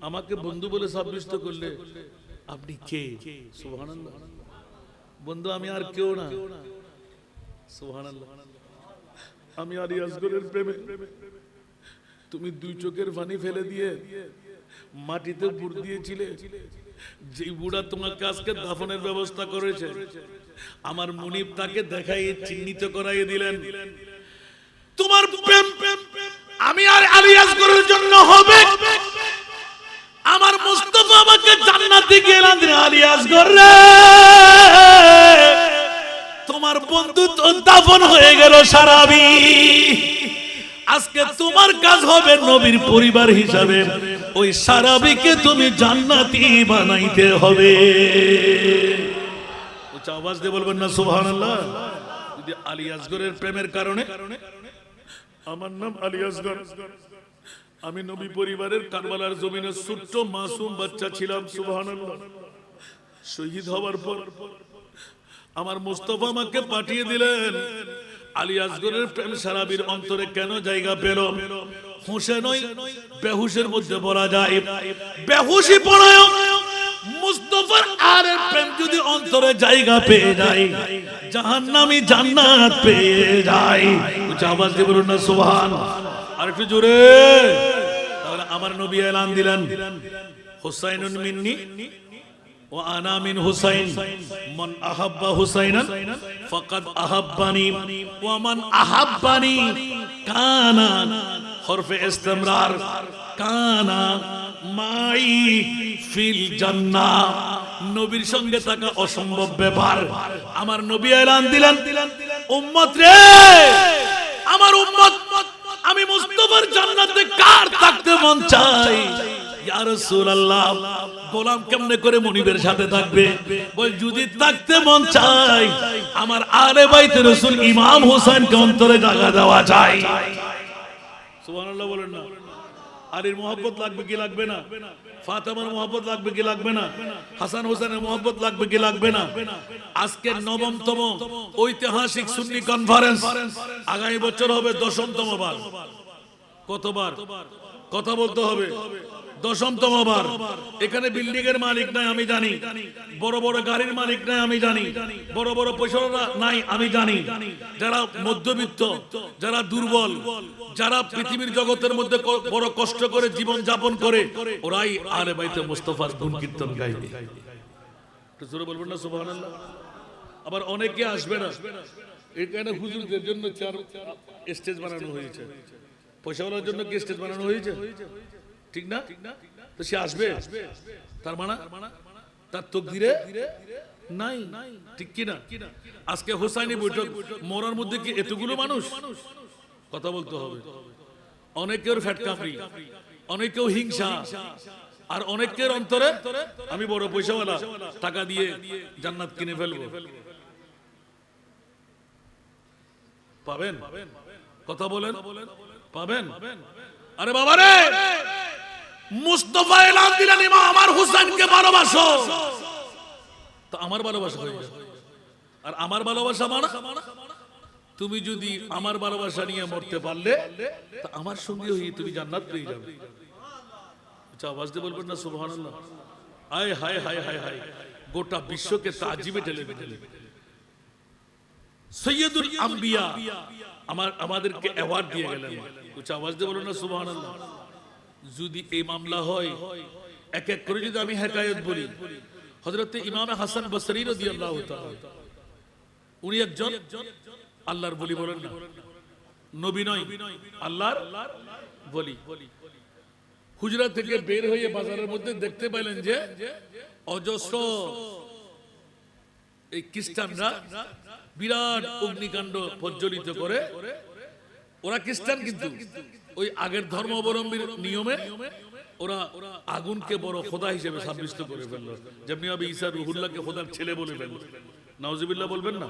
[SPEAKER 1] আমাকে বন্ধু বলে সাব্যস্ত করলে, আপনি কে? সুবহানাল্লাহ। বন্ধু আমি আর কেউ না। সুবহানাল্লাহ। আমি আলী আসগরের প্রেমে তুমি দুই চোখের পানি ফেলে দিয়ে মাটিতে বুড় দিয়েছিলে, যে বুড়া তোমাকে আজকে দাফনের ব্যবস্থা করেছে, আমার মুনিব তাকে দেখাই চিহ্নিত করাইয়ে দিলেন। তোমার প্রেম আমি আর আলী আসগরের জন্য হবে। আমার মুস্তাফা আমাকে জান্নাতে গেলেন, আলী আসগর রে, তোমার বন্ধু তো দাফন হয়ে গেল সারাবি। আজকে তোমার কাজ হবে নবীর পরিবার হিসাবে ওই সারাবিকে তুমি জান্নাতি বানাইতে হবে। উচ্চ আওয়াজ দিয়ে বলবেন না সুবহানাল্লাহ। যদি আলী আসগরের প্রেমের কারণে, আমার নাম আলী আসগর, আমি নবী পরিবারের কারবালার জমিনে ছোট্ট মাসুম বাচ্চা ছিলাম। সুবহানাল্লাহ। শহীদ হওয়ার পর আমার মুস্তাফা আমাকে পাঠিয়ে দিলেন। আলী আসগরের প্রেম সারাবির অন্তরে কেন জায়গা পেল? হুঁশে নয়, বেহুশের মধ্যে পড়া যায়। বেহুশি পড়ায় মুস্তাফার আর প্রেম যদি অন্তরে জায়গা পেয়ে যায়, জাহান্নামী জান্নাত পেয়ে যায়। উচ্চ আওয়াজ দিয়ে বলুন না সুবহান। আর একটু জোরে। তাহলে আমার নবী এলান দিলেন, হুসাইনুন মিন্নি ওয়া আনা মিন হুসাইন, মান আহাব্বা হুসাইনান ফাকাদ আহাব্বানি ওয়া মান আহাব্বানি কানা হরফে ইসতিমরার কানা মাই ফিল জান্নাহ। নবীর সঙ্গে থাকা অসম্ভব ব্যাপার। আমার নবী এলান দিলেন, উম্মত রে, আমার উম্মত, আমি মুস্তাফার জান্নাতে কার থাকতে মন চাই, ইয়া রাসূলুল্লাহ গোলাম কেমনে করে মনিবের সাথে থাকবে? বল যদি থাকতে মন চাই আমার আলে বাইতে রাসূল ইমাম হোসেনকে অন্তরে জায়গা দেওয়া চাই। সুবহানাল্লাহ বলেন না। আলীর মোহাব্বত লাগবে কি লাগবে না? ফাতেমার মোহাব্বত লাগবে কি লাগবে না? হাসান হোসেনের মোহাব্বত লাগবে কি লাগবে না? আজকে ৯তম ঐতিহাসিক সুন্নি কনফারেন্স, আগামী বছর হবে ১০তম বার। কতবার কথা বলতে হবে? ১০তম বার। এখানে বিল্ডিং এর মালিক নাই আমি জানি, বড় বড় গাড়ির মালিক নাই আমি জানি, বড় বড় পয়সাওয়ালা নাই আমি জানি। যারা মধ্যবিত্ত, যারা দুর্বল, যারা পৃথিবীর জগতের মধ্যে বড় কষ্ট করে জীবন যাপন করে, ওরাই আলে বাইতে মুস্তাফার গুণ কীর্তন গাইবে। একটু জোরে বলবেন না সুবহানাল্লাহ? আবার অনেকে আসবে না, এখানে হুজুরদের জন্য চার স্টেজ বানানো হয়েছে, পয়সাওয়ালার জন্য কি স্টেজ বানানো হয়েছে? ঠিক না? তো সে আসবে, তার মানে তার তকদিরে নাই, ঠিক কি না? আজকে হোসাইনি বৈঠক, মরার মধ্যে কি এতগুলো মানুষ? কথা বলতে হবে। অনেকের ফ্যাট কামড়ি, অনেকেও হিংসা, আর অনেকের অন্তরে আমি বড় পয়সাওয়ালা, টাকা দিয়ে জান্নাত কিনে ফেলবো। পাবেন? কথা বলেন, পাবেন? আরে বাবা রে, মুস্তাফা এলান দিলেন ইমাম আমার হোসেনকে ভালোবাসো, তো আমার ভালোবাসা হয়ে যাবে। আর আমার ভালোবাসা মানে তুমি যদি আমার ভালোবাসা নিয়ে মরতে পারলে তা আমার সঙ্গে হয়ে তুমি জান্নাত পেয়ে যাবে। আচ্ছা, আওয়াজ দিয়ে বলবেন না সুবহানাল্লাহ? আয় হায় হায় হায় হায়, গোটা বিশ্বকে তাজিবে ঠেলে দিলেন। সৈয়দুল আম্বিয়া আমাদেরকে অ্যাওয়ার্ড দিয়ে গেলেন। আচ্ছা, আওয়াজ দিয়ে বলবেন না সুবহানাল্লাহ? যদি এই মামলা হয়, এক এক করে যদি আমি হেকায়েত বলি, হযরত ইমাম হাসান বসরি রাদিয়াল্লাহু তাআলা, উনি একজন আল্লাহর ওলি, বলেন না? নবী নয়, আল্লাহর ওলি। হুজরা থেকে বের হয়ে বাজারের মধ্যে দেখতে পেলেন যে অজস্র এই খ্রিস্টানরা বিরাট অগ্নিকাণ্ড প্রজ্বলিত করে। ওরা খ্রিস্টান, কিন্তু ওই আগের ধর্মাবলম্বীর নিয়মে ওরা আগুনকে বড় খোদা হিসেবে সাব্যস্ত করে ফেলল, যেমনি ভাবে ঈসা রুহুল্লাহকে খোদার ছেলে বলে ফেলল। নাউজুবিল্লাহ বলবেন না?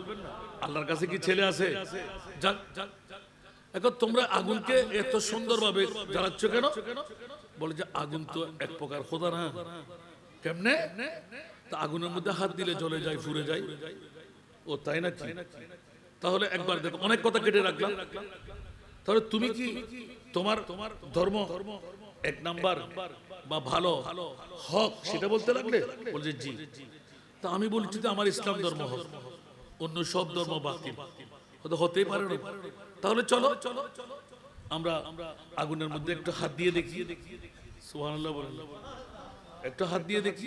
[SPEAKER 1] আল্লাহর কাছে কি ছেলে আছে? যাক, এখন তোমরা আগুনকে এত সুন্দরভাবে জ্বালাচ্ছ কেন? বলে যে আগুন তো এক প্রকার খোদা না। কেমনে? তা আগুনের মধ্যে হাত দিলে জ্বলে যায়, ফুরে যায়। ও তাই নাকি? তাহলে একবার দেখো, অনেক কথা কেটে রাখলাম। তাহলে তুমি কি তোমার ধর্ম এক নাম্বার বা ভালো হক সেটা বলতে লাগলে? বলছে জি। তা আমি বলছি যে আমার ইসলাম ধর্ম হক, অন্য সব ধর্ম বাতিল। হতেই পারে না। তাহলে চলো আমরা আগুনের মধ্যে একটু হাত দিয়ে দেখি। সুবহানাল্লাহ বলেন, একটু হাত দিয়ে দেখি।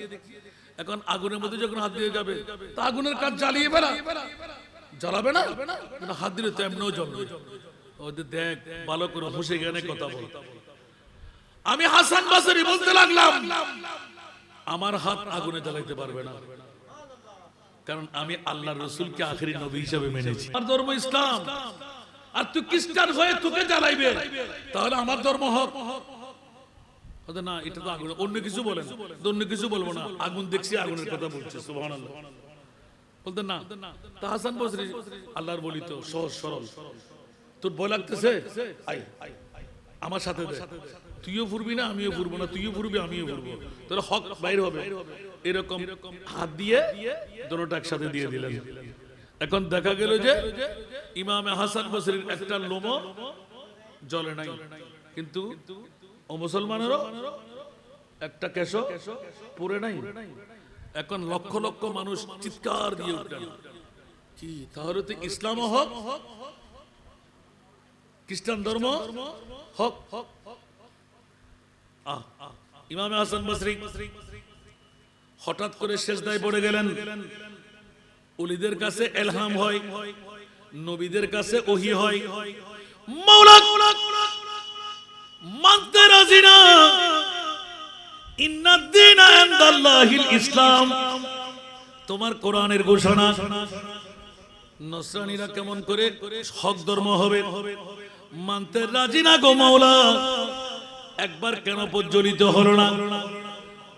[SPEAKER 1] এখন আগুনের মধ্যে যখন হাত দিয়ে যাবে, তা আগুনের কাজ জ্বালিয়ে ফেলা, জ্বালাবে না? হাত দিলে তো এমনিও জ্বলবে। ওদের দেখ, ভালো করে হুঁশে জ্ঞানে কথা বল। আমি হাসান বসরি বলতে লাগলাম, আমার হাত আগুনে জ্বালাইতে পারবে না, কারণ আমি আল্লাহর রাসূলকে আখেরি নবী হিসেবে মেনেছি। আর ধর্ম ইসলাম, আর তুই খ্রিস্টান হয়ে তোকে জ্বালাইবে, তাহলে আমার ধর্ম হক না? এটা তো আগুন, অন্য কিছু বলেন, অন্য কিছু বলবো না। আগুন দেখছি, আগুনের কথা বলছে। সুবহানাল্লাহ বলতে না। তা হাসান বসরি আল্লাহর বলি, তো সহজ সরল। তোর ভয় লাগতেছে, আই আমার সাথে দে। তুইও ফুরবি না, আমিও ফুরবো না, তুইও ফুরবি, আমিও ফুরবো, তোর হক বাইর হবে। এরকম হাত দিয়ে দুটোটা একসাথে দিয়ে দিলেন। এখন দেখা গেল যে ইমামে হাসান বসরির একটা লোমও জ্বলে নাই, কিন্তু ও মুসলমানেরও একটা কেশও পুড়ে নাই। এখন লক্ষ লক্ষ মানুষ চিৎকার দিয়ে উঠলেন, কি তাহলে তো ইসলাম হক, খ্রিস্টান ধর্ম হক। ইমাম হাসান বসরি হঠাৎ করে সিজদায় পড়ে গেলেন। ওলিদের কাছে ইলহাম হয়, নবীদের কাছে ওহী হয়। মাওলা মানতে রাজি না, ইন্নাদ দীনা ইনদাল্লাহিল ইসলাম, তোমার কোরআনের ঘোষণা। নসরানীরা কেমন করে হক ধর্ম হবে? মানতে রাজি না গো মাওলা। একবার কেন প্রজ্বলিত হলো না?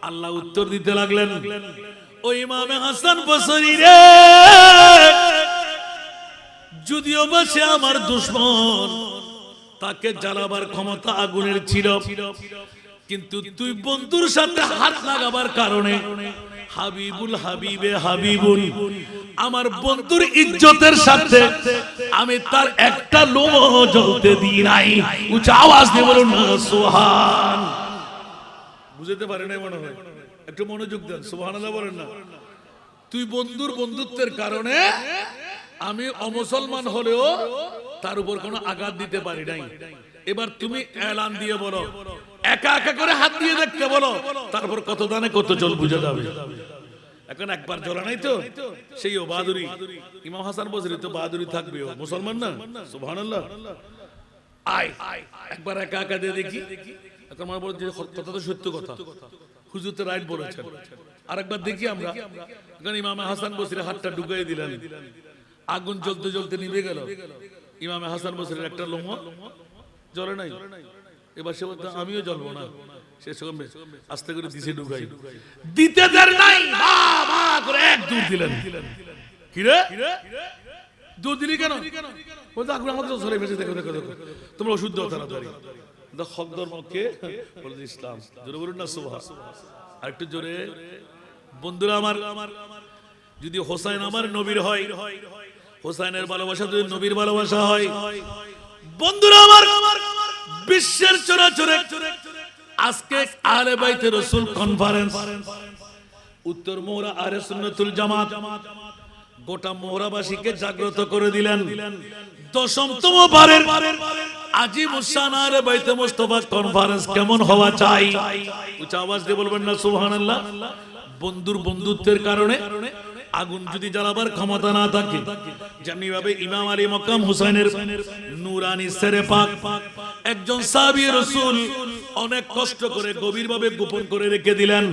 [SPEAKER 1] আল্লাহ উত্তর দিতে লাগলেন, ও ইমামে হাসান বসরি রে, যদিও বা সে আমার দুশমন, তাকে জ্বালাবার ক্ষমতা আগুনের ছিল, কিন্তু তুই বন্ধুর সাথে হাত লাগাবার কারণে হাবিবুল হাবিবে হাবিবুল, আমার বন্ধুর ইজ্জতের সাথে আমি তার একটা লোম জ্বলতে দিই নাই। উচ্চ আওয়াজ দিয়ে বলুন না সুবহান। বুঝতে পারে না মনে হয়? একটু মনোযোগ দেন, সুবহানাল্লাহ বলেন না। তুই বন্ধুর বন্ধুত্বের কারণে আমি অমুসলমান হলেও তার উপর কোনো আঘাত দিতে পারি নাই। এবার তুমি এলান দিয়ে বলো, একা একা করে হাত দিয়ে দেখতে বলো, তারপর কত দানে কত জল বুঝে যাবে। এখন একবার জ্বলা নাই তো, সেই ও বাহাদুরি। ইমাম হাসান বসরি তো বাহাদুরি থাকবে, ও মুসলমান না। সুবহানাল্লাহ। আয় একবার একা একা দিয়ে দেখি। এখন মনে বল যে কথা তো সত্য কথা, হুজুর তো রাইট বলেছেন। আরেকবার দেখি আমরা। এখন ইমাম হাসান বসরি হাতটা ঢুকিয়ে দিলেন, আগুন জ্বলতে জ্বলতে নিভে গেল। ইমাম হাসান বসরির একটা লোমা জ্বলে নাই। এবার সে বলতে আমিও জ্বলবো না। সে সঙ্গে আস্তে করে দিছে ঢুকাই, দিতে দেন নাই, মা করে এক দূর দিলেন। কি রে দূর দিলি কেন? বলতে আগুন আমাদের ধরে বেঁচে, দেখো দেখো দেখো তোমরা অশুদ্ধ তাড়াতাড়ি। হক ধর্মকে বলতে ইসলাম। জোরে বলুন না সুবহান। আর একটু জোরে। বন্ধুরা আমার, যদি হোসাইন আমার নবীর হয়, হোসাইনের ভালোবাসা যদি নবীর ভালোবাসা হয়, বন্ধুরা আমার, বিশ্বের চরাচরে আজকে আহলে বাইতে রাসূল কনফারেন্স, উত্তর মোহরা আহলে সুন্নাতুল জামাত গোটা মোহরাবাসীকে জাগ্রত করে দিলেন। 10তম বারের আজিমুস শান আহলে বাইতে মুস্তাফা কনফারেন্স কেমন হওয়া চাই? উচ্চ আওয়াজ দিয়ে বলবেন না সুবহানাল্লাহ। বন্ধুর বন্ধুত্বের কারণে আগুন যদি জ্বালাবার ক্ষমতা না থাকে, যেমনি ভাবে ইমাম আলী মকাম হুসাইনের নূরানি সেরে পাক একজন সাহাবী রাসূল অনেক কষ্ট করে গভীরভাবে গোপন করে রেখে দিলেন।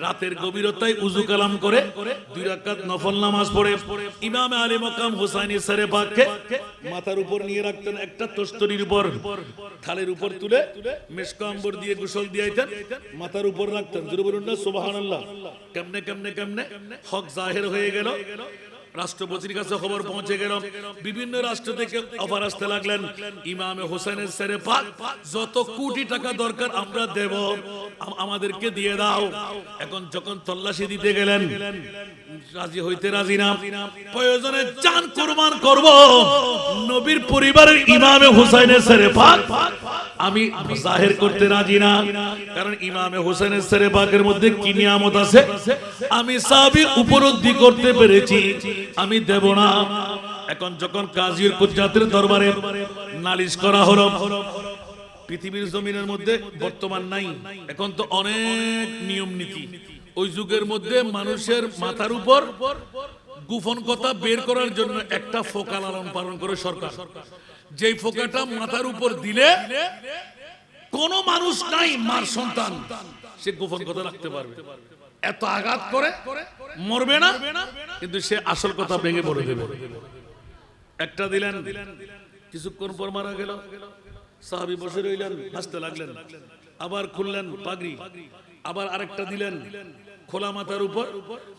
[SPEAKER 1] রাতের গভীরতায় উযু কালাম করে 2 রাকাত নফল নামাজ পড়ে ইমাম আলী মকাম হুসাইনি সেরে পাককে মাথার উপর নিয়ে রাখতেন, একটা তস্তরির উপর থালের উপর তুলে মেশক আম্বর দিয়ে গোসল দিয়াইতেন, মাথার উপর রাখতেন। জোরে বলুন না সুবহানাল্লাহ। কেমনে কেমনে কেমনে হক জাহির হয়ে গেল, রাষ্ট্রপতির কাছে খবর পৌঁছে গেল, বিভিন্ন রাষ্ট্র থেকে অফার আসতে লাগলেন, ইমামে হোসেনের সেরে পাক যত কোটি টাকা দরকার আমরা দেব, আমাদেরকে দিয়ে দাও। এখন যখন তল্লাশি দিতে গেলেন, রাজি হইতে রাজি না, প্রয়োজনে জান কুরবান করব, নবীর পরিবারের ইমামে হোসেনের সেরে পাক আমি জাহির করতে রাজি না, কারণ ইমামে হোসেনের সেরে পাকের মধ্যে কি নিয়ামত আছে আমি সাহাবী উপলব্ধি করতে পেরেছি, আমি দেব না। এখন যখন কাজীর কুজ্জাতের দরবারে নালিশ করা হলো, পৃথিবীর জমিনের মধ্যে বর্তমান নাই, এখন তো অনেক নিয়ম নীতি। ওই যুগের মধ্যে মানুষের মাথার উপর গোপন কথা বের করার জন্য একটা ফোকা লালন পালন করে সরকার। যেই ফোকাটা মাথার উপর দিলে কোন মানুষ নাই মার সন্তান সে গোপন কথা রাখতে পারবে, এত আঘাত করে মরবে না, কিন্তু সে আসল কথা ভেঙে পড়ে দেবে। একটা দিলেন, কিছুক্ষণ পর মারা গেল, সাহাবী বসে রইলেন, হাসতে লাগলেন, আবার খুললেন পাগড়ি, আবার আরেকটা দিলেন খোলা মাথার উপর,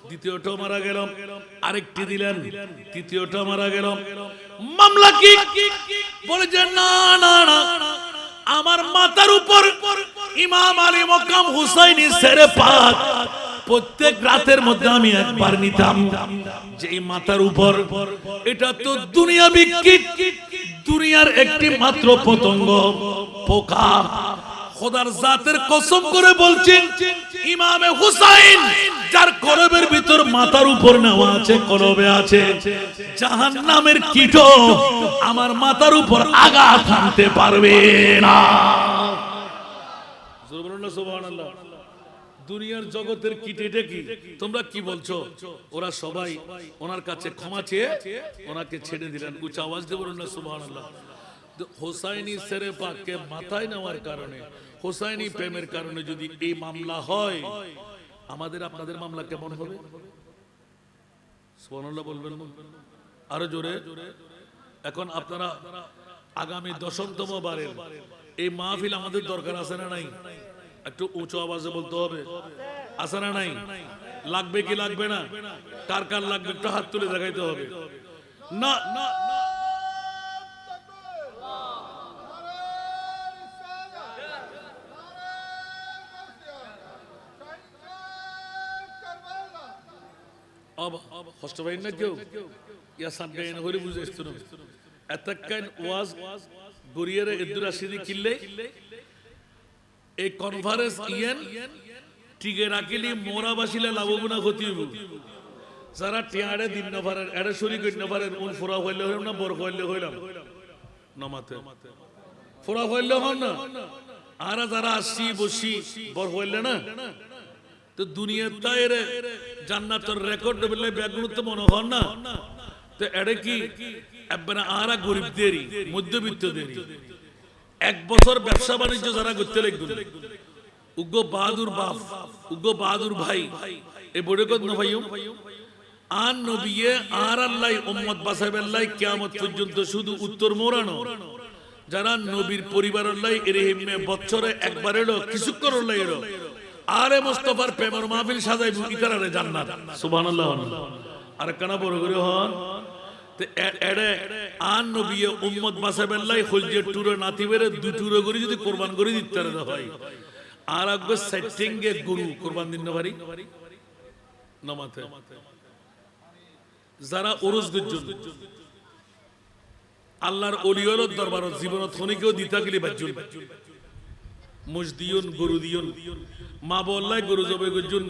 [SPEAKER 1] দ্বিতীয়টা মারা গেল, আরেকটি দিলেন, তৃতীয়টা মারা গেল। মামলা কি? বলে যে না না না, আমার মাথার উপর ইমাম আলী মকাম হুসাইনি সেরে পাক প্রত্যেক রাতের মধ্যে আমি একবার নিতাম। যে মাথার উপর, এটা তো দুনিয়াবি কীট, দুনিয়ার একটি মাত্র পতঙ্গ, পোকা। খোদার জাতের কসম করে বলছেন, ইমামে হুসাইন যার কলবের ভিতর মাথার উপর নেওয়া আছে, কলবে আছে, জাহান্নামের কীটও আমার মাথার উপর আঘাত আনতে পারবে না। সুবহানাল্লাহ। দুনিয়ার জগতের কীটে কি তোমরা কি বলছো? ওরা সবাই ওনার কাছে ক্ষমা চেয়ে ওনাকে ছেড়ে দিলেন। উচ্চ আওয়াজ দিয়ে বলুন না সুবহানাল্লাহ। হোসাইনি সেরে পাককে মাথায় নেওয়ার কারণে, হোসাইনি প্রেমের কারণে যদি এই মামলা হয়, আমাদের আপনাদের মামলা কেমন হবে? সুবহানাল্লাহ বলবেন আরো জোরে। এখন আপনারা আগামী 10তম বারের এই মাহফিল আমাদের দরকার আছে না নাই? একটু উঁচু আওয়াজে বলতে হবে, আছে না নাই? লাগবে কি লাগবে না? কার কার লাগবে একটু হাত তুলে দেখাইতে হবে। না না अब हॉस्टवाइन ना क्यों या सामने इन होली बुझे इस तरह अतक्कन वाज गुरियरे इधर आशीरी किल्ले एक कॉन्फ्रेंस इयन টিকে রাখিলি মোরা বাসিলা লাভগুনা ক্ষতি হইব যারা টিয়াড়ে দিন না পারেন এড়ে শরী কইন না পারেন উন ফোরা হইলে হইলাম না বর হইলে হইলাম নমাতে ফোরা হইলে হন না আর যারা আসি বসি বর হইলে না তো দুনিয়ার তাইরে জান্নাতের রেকর্ড বলে ব্যাগুণতে মনে হন না তো এড়ে কি একবার আরা গরিবদেরই মধ্যবিত্তদেরই এক বছর ব্যবসা বাণিজ্য যারা করতে লাগবে উগ্র বাহাদুর বাপ উগ্র বাহাদুর ভাই এ বড় কত না ভাইও আন নবিয়ে আর আল্লাহ উম্মত বাসাবেল্লাহ কিয়ামত পর্যন্ত শুধু উত্তর মোরানো যারা নবীর পরিবার আল্লাহ এরহিমে বছরে একবার এলো কিছুক্ষণ আল্লাহ এলো আরে মুস্তাফার প্রেমের মাহফিল সাজাইবু ইতারারে জান্নাত সুবহানাল্লাহ আর কানা বড় করে হন তে এড়ে আন নবিয়ে উম্মত বাসাবেল্লাহ হলজে টুরে নাতিবেরে দু টুরে করে যদি কুরবান করে দিতে হয় আর একবার সেটিং এ গুরু কুরবান দিন নবারি নমাতে যারা ওরস গজ্জন আল্লাহর ওলিয়র দরবার জীবনত খনিকেও দিতা গেলে বাজ্জুল মুজদিয়ন গরু দিয়ন মা বললাই গরু জবে গজ্জন